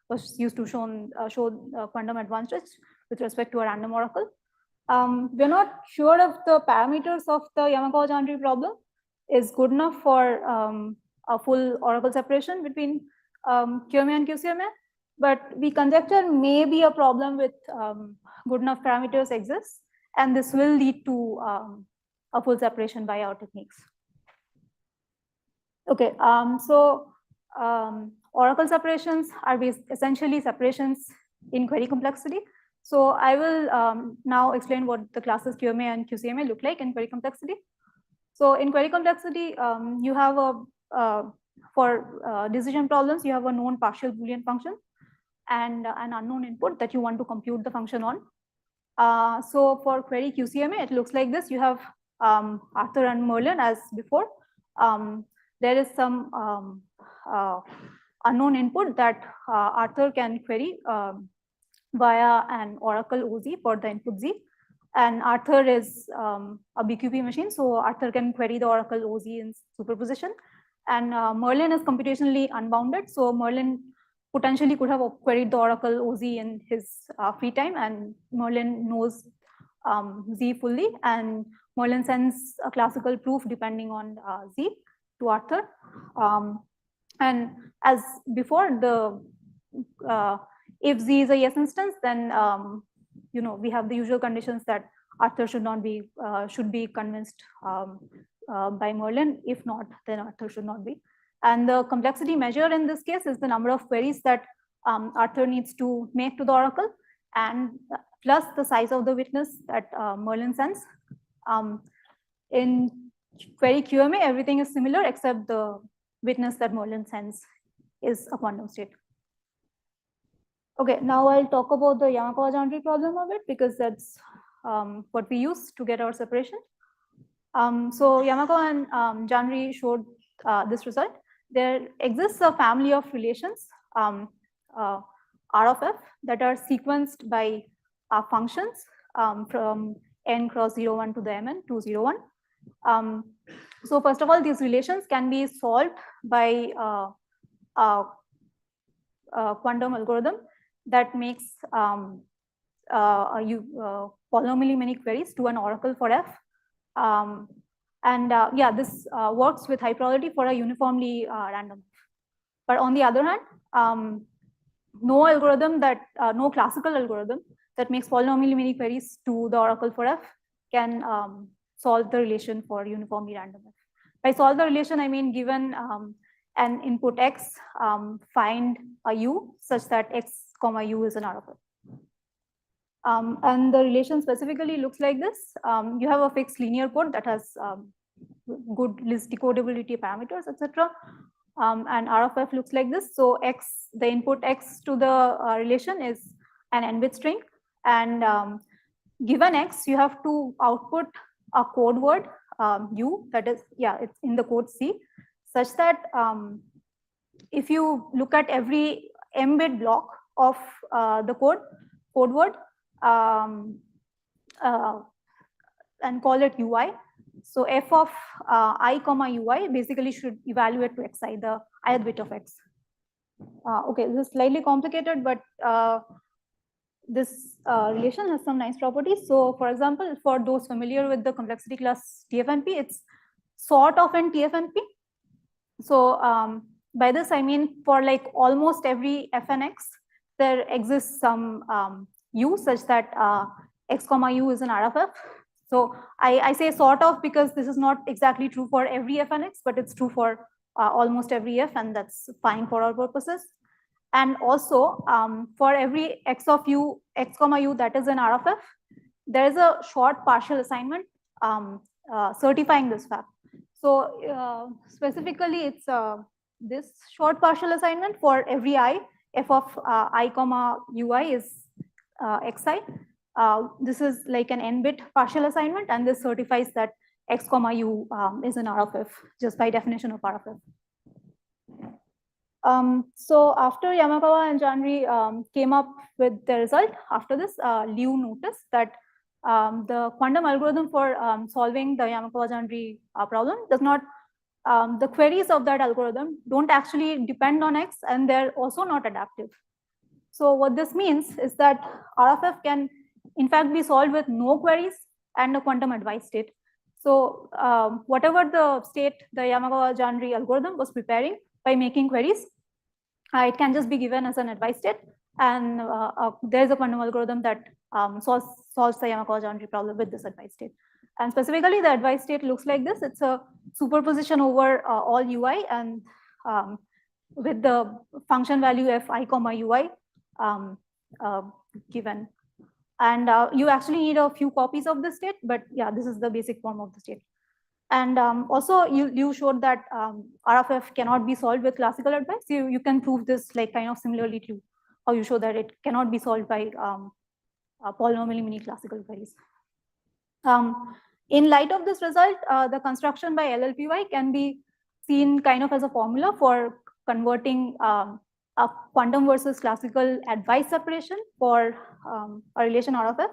was used to show quantum advantage with respect to a random oracle. We're not sure if the parameters of the Yamakawa-Jandry problem is good enough for a full oracle separation between QMA and QCMA, but we conjecture maybe a problem with good enough parameters exists, and this will lead to a full separation by our techniques. Okay, oracle separations are essentially separations in query complexity. So I will now explain what the classes QMA and QCMA look like in query complexity. So in query complexity, you have for decision problems, you have a known partial Boolean function and an unknown input that you want to compute the function on. So for query QCMA, it looks like this. You have Arthur and Merlin as before. There is some unknown input that Arthur can query via an oracle OZ for the input Z. And Arthur is a BQP machine, so Arthur can query the oracle OZ in superposition. And Merlin is computationally unbounded, so Merlin potentially could have queried the Oracle OZ in his free time, and Merlin knows Z fully, and Merlin sends a classical proof depending on Z to Arthur. And as before, if Z is a yes instance, then we have the usual conditions that Arthur should be convinced by Merlin. If not, then Arthur should not be. And the complexity measure in this case is the number of queries that Arthur needs to make to the Oracle, and plus the size of the witness that Merlin sends. In query QMA, everything is similar except the witness that Merlin sends is a quantum state. Okay, now I'll talk about the Yamakawa-Jandry problem a bit, because that's what we use to get our separation. So Yamakawa and Jandry showed this result. There exists a family of relations, R of F, that are sequenced by functions from n cross 01 to the mn 201. So first of all, these relations can be solved by a quantum algorithm that makes polynomially many queries to an oracle for F. Yeah, this works with high probability for a uniformly random. But on the other hand, no classical algorithm that makes polynomially many queries to the oracle for F can solve the relation for uniformly random F. By solve the relation, I mean given an input X, find a U such that X comma U is an R of F. And the relation specifically looks like this. You have a fixed linear code that has good list decodability parameters, etc. And R of F looks like this. So X, the input X to the relation is an n-bit string. And given X, you have to output a code word U, that is, yeah, it's in the code C, such that if you look at every m-bit block of the code word, and call it UI. So F of I comma UI basically should evaluate to xi, the ith bit of X. Okay, this is slightly complicated, but this relation has some nice properties. So for example, for those familiar with the complexity class TFNP, it's sort of an TFNP. So by this, I mean for like almost every fnx, there exists some U such that X comma U is an R of F. So I say sort of because this is not exactly true for every fnx, but it's true for almost every F, and that's fine for our purposes. And also for every X of U, X comma U that is an R of F, there is a short partial assignment certifying this fact. So specifically, it's this short partial assignment for every I, F of I comma UI is xi. This is like an n-bit partial assignment, and this certifies that X comma U is an R of F, just by definition of R of F. So after Yamakawa and Jandry came up with the result, after this, Liu noticed that the quantum algorithm for solving the Yamakawa-Jandry problem does not, the queries of that algorithm don't actually depend on X, and they're also not adaptive. So what this means is that R of F can in fact be solved with no queries and a quantum advice state. So whatever the state the Yamakawa-Jandry algorithm was preparing by making queries, it can just be given as an advice state, and there's a quantum algorithm that solves the Yamakawa-Jandry problem with this advice state. And specifically, the advice state looks like this. It's a superposition over all UI, and with the function value f I comma UI given. And you actually need a few copies of this state, but yeah, this is the basic form of the state. And also, you showed that R of F cannot be solved with classical advice. You can prove this like kind of similarly to how you show that it cannot be solved by polynomially many classical queries. In light of this result, the construction by LLPY can be seen kind of as a formula for converting a quantum versus classical advice separation for a relation R of F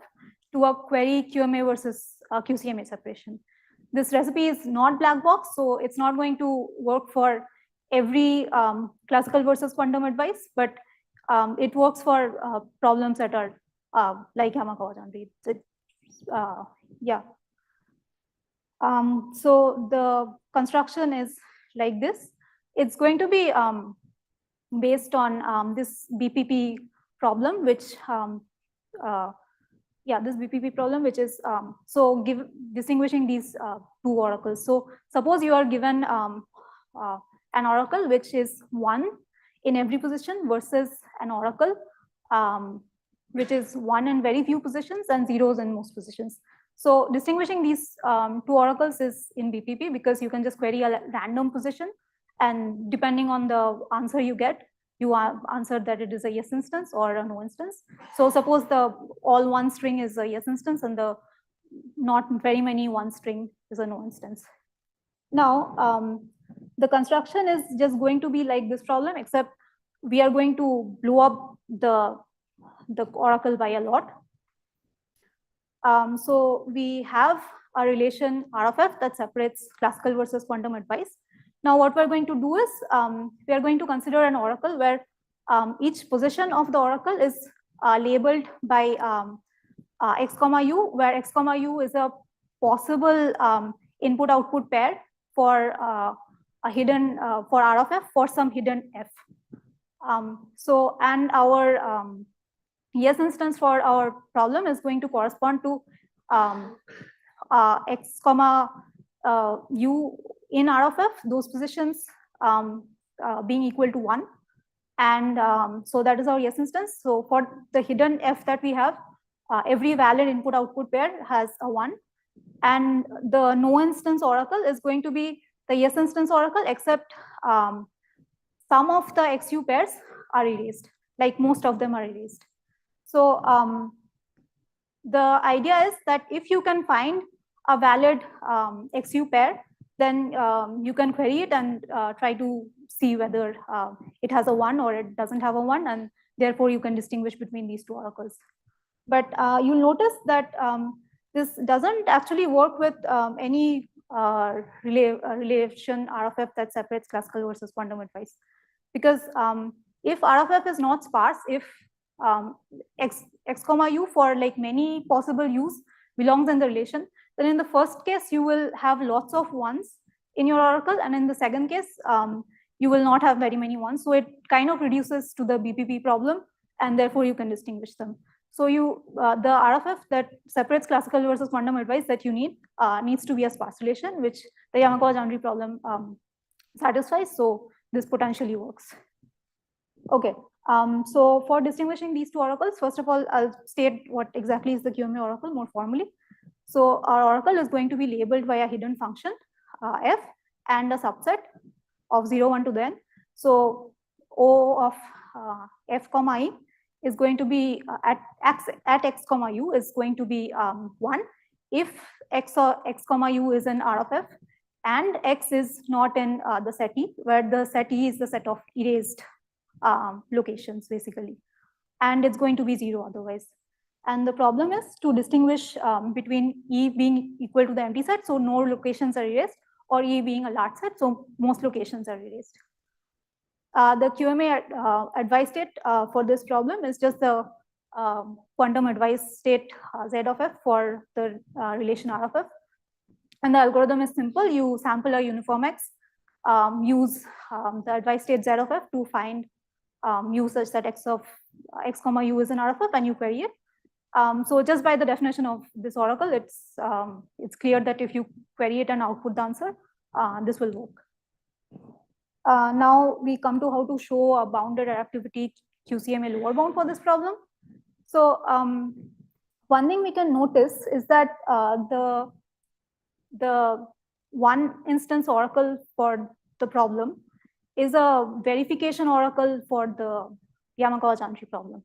to a query QMA versus QCMA separation. This recipe is not black box, so it's not going to work for every classical versus quantum advice, but it works for problems that are like Yamakawa Chandri. Yeah. So the construction is like this. It's going to be based on this BPP problem, which this BPP problem, which is distinguishing these two oracles. So suppose you are given an oracle which is 1 in every position versus an oracle which is 1 in very few positions and zeros in most positions. So distinguishing these two oracles is in BPP because you can just query a random position, and depending on the answer you get, you answer that it is a yes instance or a no instance. So suppose the all 1 string is a yes instance and the not very many 1 string is a no instance. Now, the construction is just going to be like this problem, except we are going to blow up the oracle by a lot. So we have a relation R of F that separates classical versus quantum advice. Now what we're going to do is we are going to consider an oracle where each position of the oracle is labeled by x comma u, where x comma u is a possible input-output pair for a hidden for R of F for some hidden F. And our yes instance for our problem is going to correspond to x comma u in R of F, those positions being equal to 1. And so that is our yes instance. So for the hidden F that we have, every valid input-output pair has a 1. And the no instance oracle is going to be the yes instance oracle, except some of the XU pairs are erased, like most of them are erased. So the idea is that if you can find a valid XU pair, then you can query it and try to see whether it has a 1 or it doesn't have a 1, and therefore you can distinguish between these two oracles. But you'll notice that this doesn't actually work with any relation R of F that separates classical versus quantum advice. Because if R of F is not sparse, if x comma u for like many possible u's belongs in the relation, then in the first case you will have lots of 1s in your oracle, and in the second case you will not have very many 1s. So it kind of reduces to the BPP problem, and therefore you can distinguish them. So you the R of F that separates classical versus quantum advice that you need needs to be a sparse relation, which the Yamakawa-Chandri problem satisfies. So this potentially works. Okay. So for distinguishing these two oracles, first of all, I'll state what exactly is the QMA oracle more formally. So our oracle is going to be labeled by a hidden function f and a subset of 0, 1 to the n. So O of f comma I is going to be at x comma u is going to be 1 if x comma u is in R of F and x is not in the set E, where the set E is the set of erased locations basically, and it's going to be 0 otherwise. And the problem is to distinguish between E being equal to the empty set, so no locations are erased, or E being a large set, so most locations are erased. The QMA advice state for this problem is just the quantum advice state Z of F for the relation R of F. And the algorithm is simple. You sample a uniform X, use the advice state Z of F to find u such that x comma u is in R of F, and you query it. So just by the definition of this oracle, it's clear that if you query it and output the answer, this will work. Now we come to how to show a bounded adaptivity QCMA lower bound for this problem. So one thing we can notice is that the one instance oracle for the problem is a verification oracle for the Yamakawa-Chandri problem.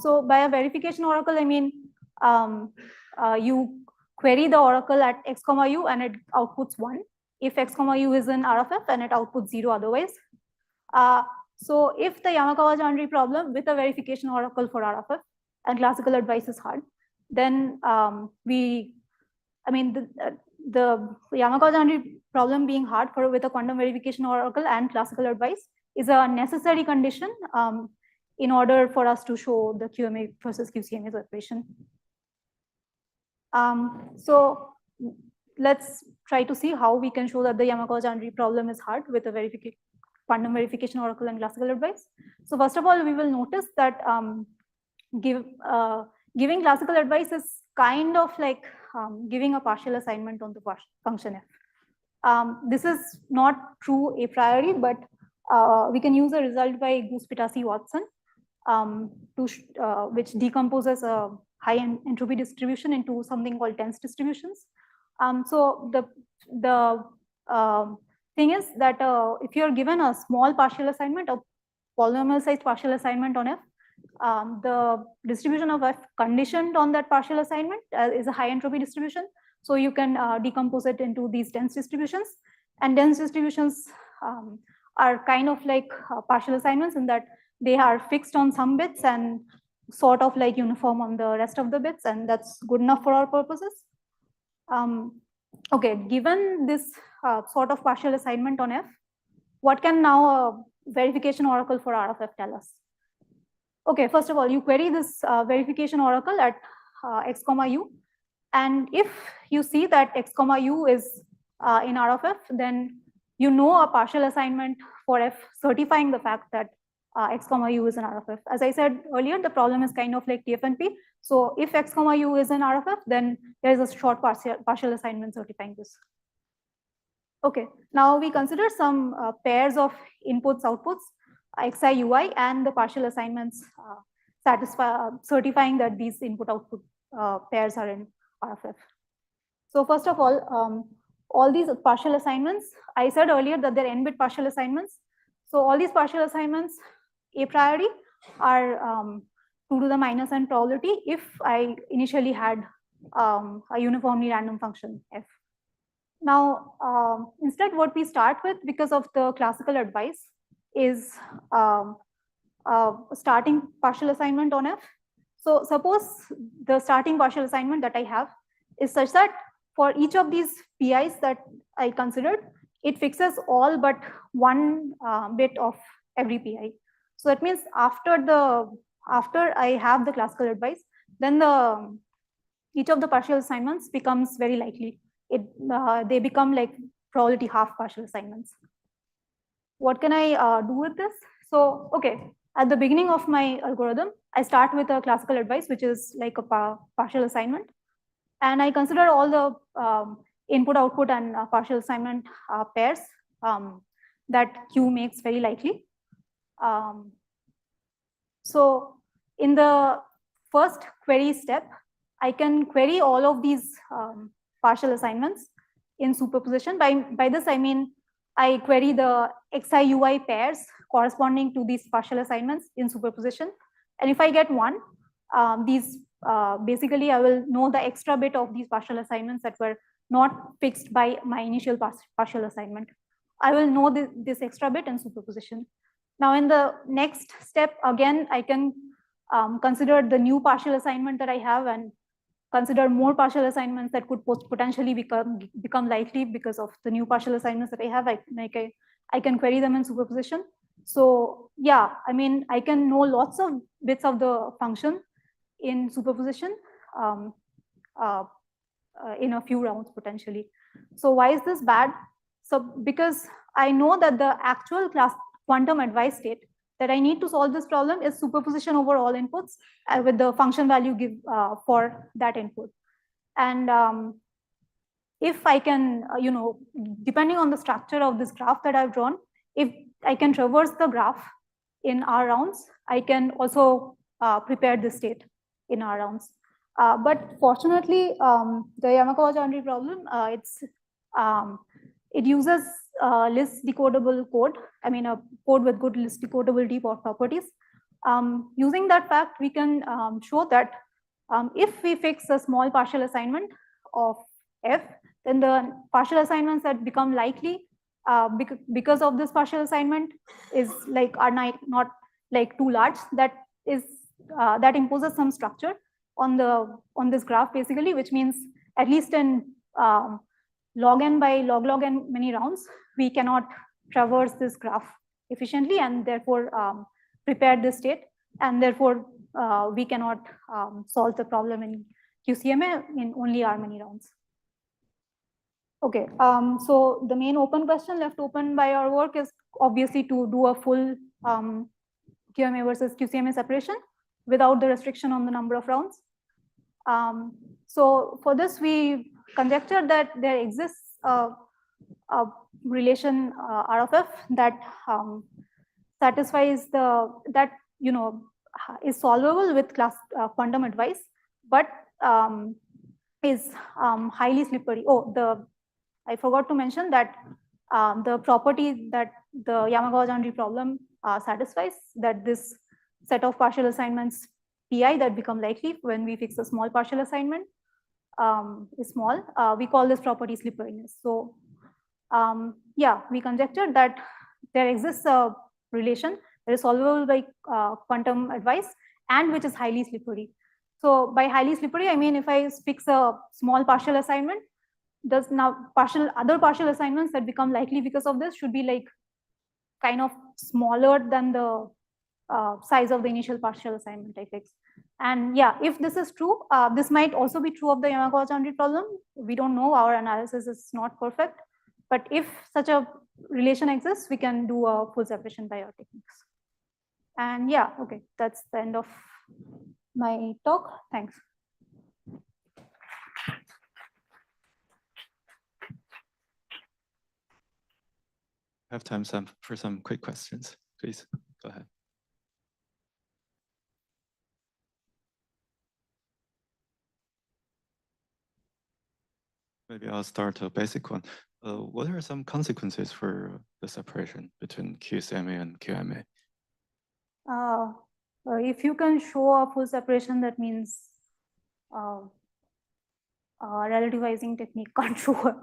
So by a verification oracle, I mean you query the oracle at x comma u and it outputs 1 if x comma u is in R of F, and it outputs 0 otherwise. So if the Yamakawa-Chandri problem with a verification oracle for R of F and classical advice is hard, then the Yamakawa-Chandri problem being hard with a quantum verification oracle and classical advice is a necessary condition in order for us to show the QMA versus QCMA equation. So let's try to see how we can show that the Yamakawa-Chandri problem is hard with a quantum verification oracle and classical advice. So first of all, we will notice that giving classical advice is kind of like giving a partial assignment on the function f. This is not true a priori, but we can use a result by Goose-Pitasi-Watson, which decomposes a high entropy distribution into something called dense distributions. So the thing is that if you're given a small partial assignment, a polynomial sized partial assignment on f, the distribution of f conditioned on that partial assignment is a high entropy distribution. So you can decompose it into these dense distributions, and dense distributions are kind of like partial assignments in that they are fixed on some bits and sort of like uniform on the rest of the bits, and that's good enough for our purposes. Okay, given this sort of partial assignment on f, what can now a verification oracle for R of f tell us? Okay, first of all, you query this verification oracle at x comma u, and if you see that x comma u is in R of f, then you know a partial assignment for f certifying the fact that x comma u is in R of f. As I said earlier, the problem is kind of like TF&P. So if x comma u is in R of f, then there is a short partial assignment certifying this. Okay, now we consider some pairs of inputs, outputs, xi, ui, and the partial assignments certifying that these input-output pairs are in R of f. So first of all these partial assignments, I said earlier that they're n-bit partial assignments. So all these partial assignments a priori are 2 to the minus n probability if I initially had a uniformly random function f. Now, instead what we start with, because of the classical advice, is starting partial assignment on f. So suppose the starting partial assignment that I have is such that for each of these PIs that I considered, it fixes all but one bit of every PI. So that means after I have the classical advice, then each of the partial assignments becomes very likely. They become like probability half partial assignments. What can I do with this? So, okay, at the beginning of my algorithm, I start with a classical advice, which is like a partial assignment. And I consider all the input, output, and partial assignment pairs that Q makes very likely. So in the first query step, I can query all of these partial assignments in superposition. By this, I mean, I query the xi ui pairs corresponding to these partial assignments in superposition. And if I get one, basically I will know the extra bit of these partial assignments that were not fixed by my initial partial assignment. I will know this extra bit in superposition. Now in the next step, again, I can consider the new partial assignment that I have and consider more partial assignments that could potentially become likely because of the new partial assignments that I have. I can query them in superposition. So yeah, I mean, I can know lots of bits of the function in superposition in a few rounds potentially. So why is this bad? So because I know that the actual quantum advice state that I need to solve this problem is superposition over all inputs with the function value give for that input. And if I can, depending on the structure of this graph that I've drawn, if I can traverse the graph in R rounds, I can also prepare this state in R rounds. But fortunately, the Yamakawa-Chandri problem, it uses list decodable code. I mean, a code with good list decodability properties. Using that fact, we can show that if we fix a small partial assignment of f, then the partial assignments that become likely because of this partial assignment are not like too large. That imposes some structure on this graph basically, which means at least in log n by log n many rounds, we cannot traverse this graph efficiently and therefore prepare this state. and therefore we cannot solve the problem in QCMA in only our many rounds. Okay, so the main open question left open by our work is obviously to do a full QMA versus QCMA separation without the restriction on the number of rounds. So for this, we conjectured that there exists a relation R of F that satisfies that is solvable with quantum advice, but is highly slippery. Oh, I forgot to mention that the property that the Yamakawa-Chandri problem satisfies, that this set of partial assignments Pi that become likely when we fix a small partial assignment is small. We call this property slipperiness. So yeah, we conjectured that there exists a relation that is solvable by quantum advice and which is highly slippery. So by highly slippery, I mean if I fix a small partial assignment, does now other partial assignments that become likely because of this should be like kind of smaller than the size of the initial partial assignment I fixed. And yeah, if this is true, this might also be true of the Yamakawa-Chandri problem. We don't know, our analysis is not perfect. But if such a relation exists, we can do a full separation by our techniques. And yeah, okay, that's the end of my talk. Thanks. I have time for some quick questions. Please, go ahead. Maybe I'll start a basic one. What are some consequences for the separation between QCMA and QMA? If you can show a full separation, that means relativizing technique can't show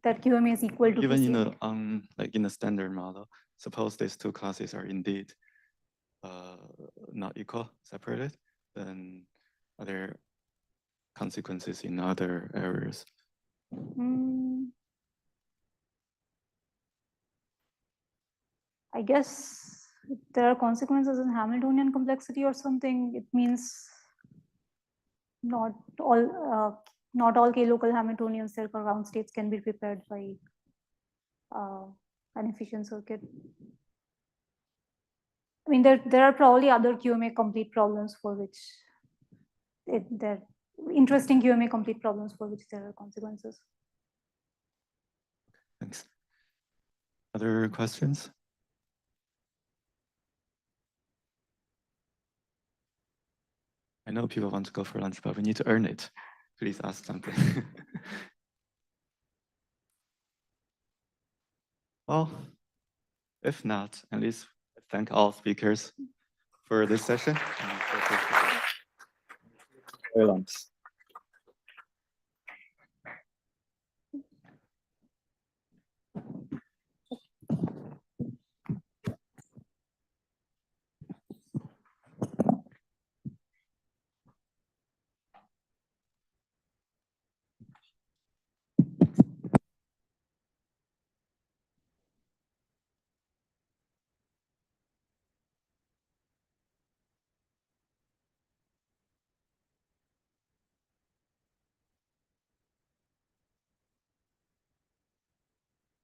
that QMA is equal to Even QCMA. in a standard model, suppose these two classes are indeed not equal, separated, then are there consequences in other areas? I guess if there are consequences in Hamiltonian complexity or something, it means not all k-local Hamiltonian circle round states can be prepared by an efficient circuit. I mean, there are probably other QMA complete problems for which there are interesting QMA complete problems for which there are consequences. Thanks. Other questions? I know people want to go for lunch, but we need to earn it. Please ask something. Well, if not, at least thank all speakers for this session. Very long.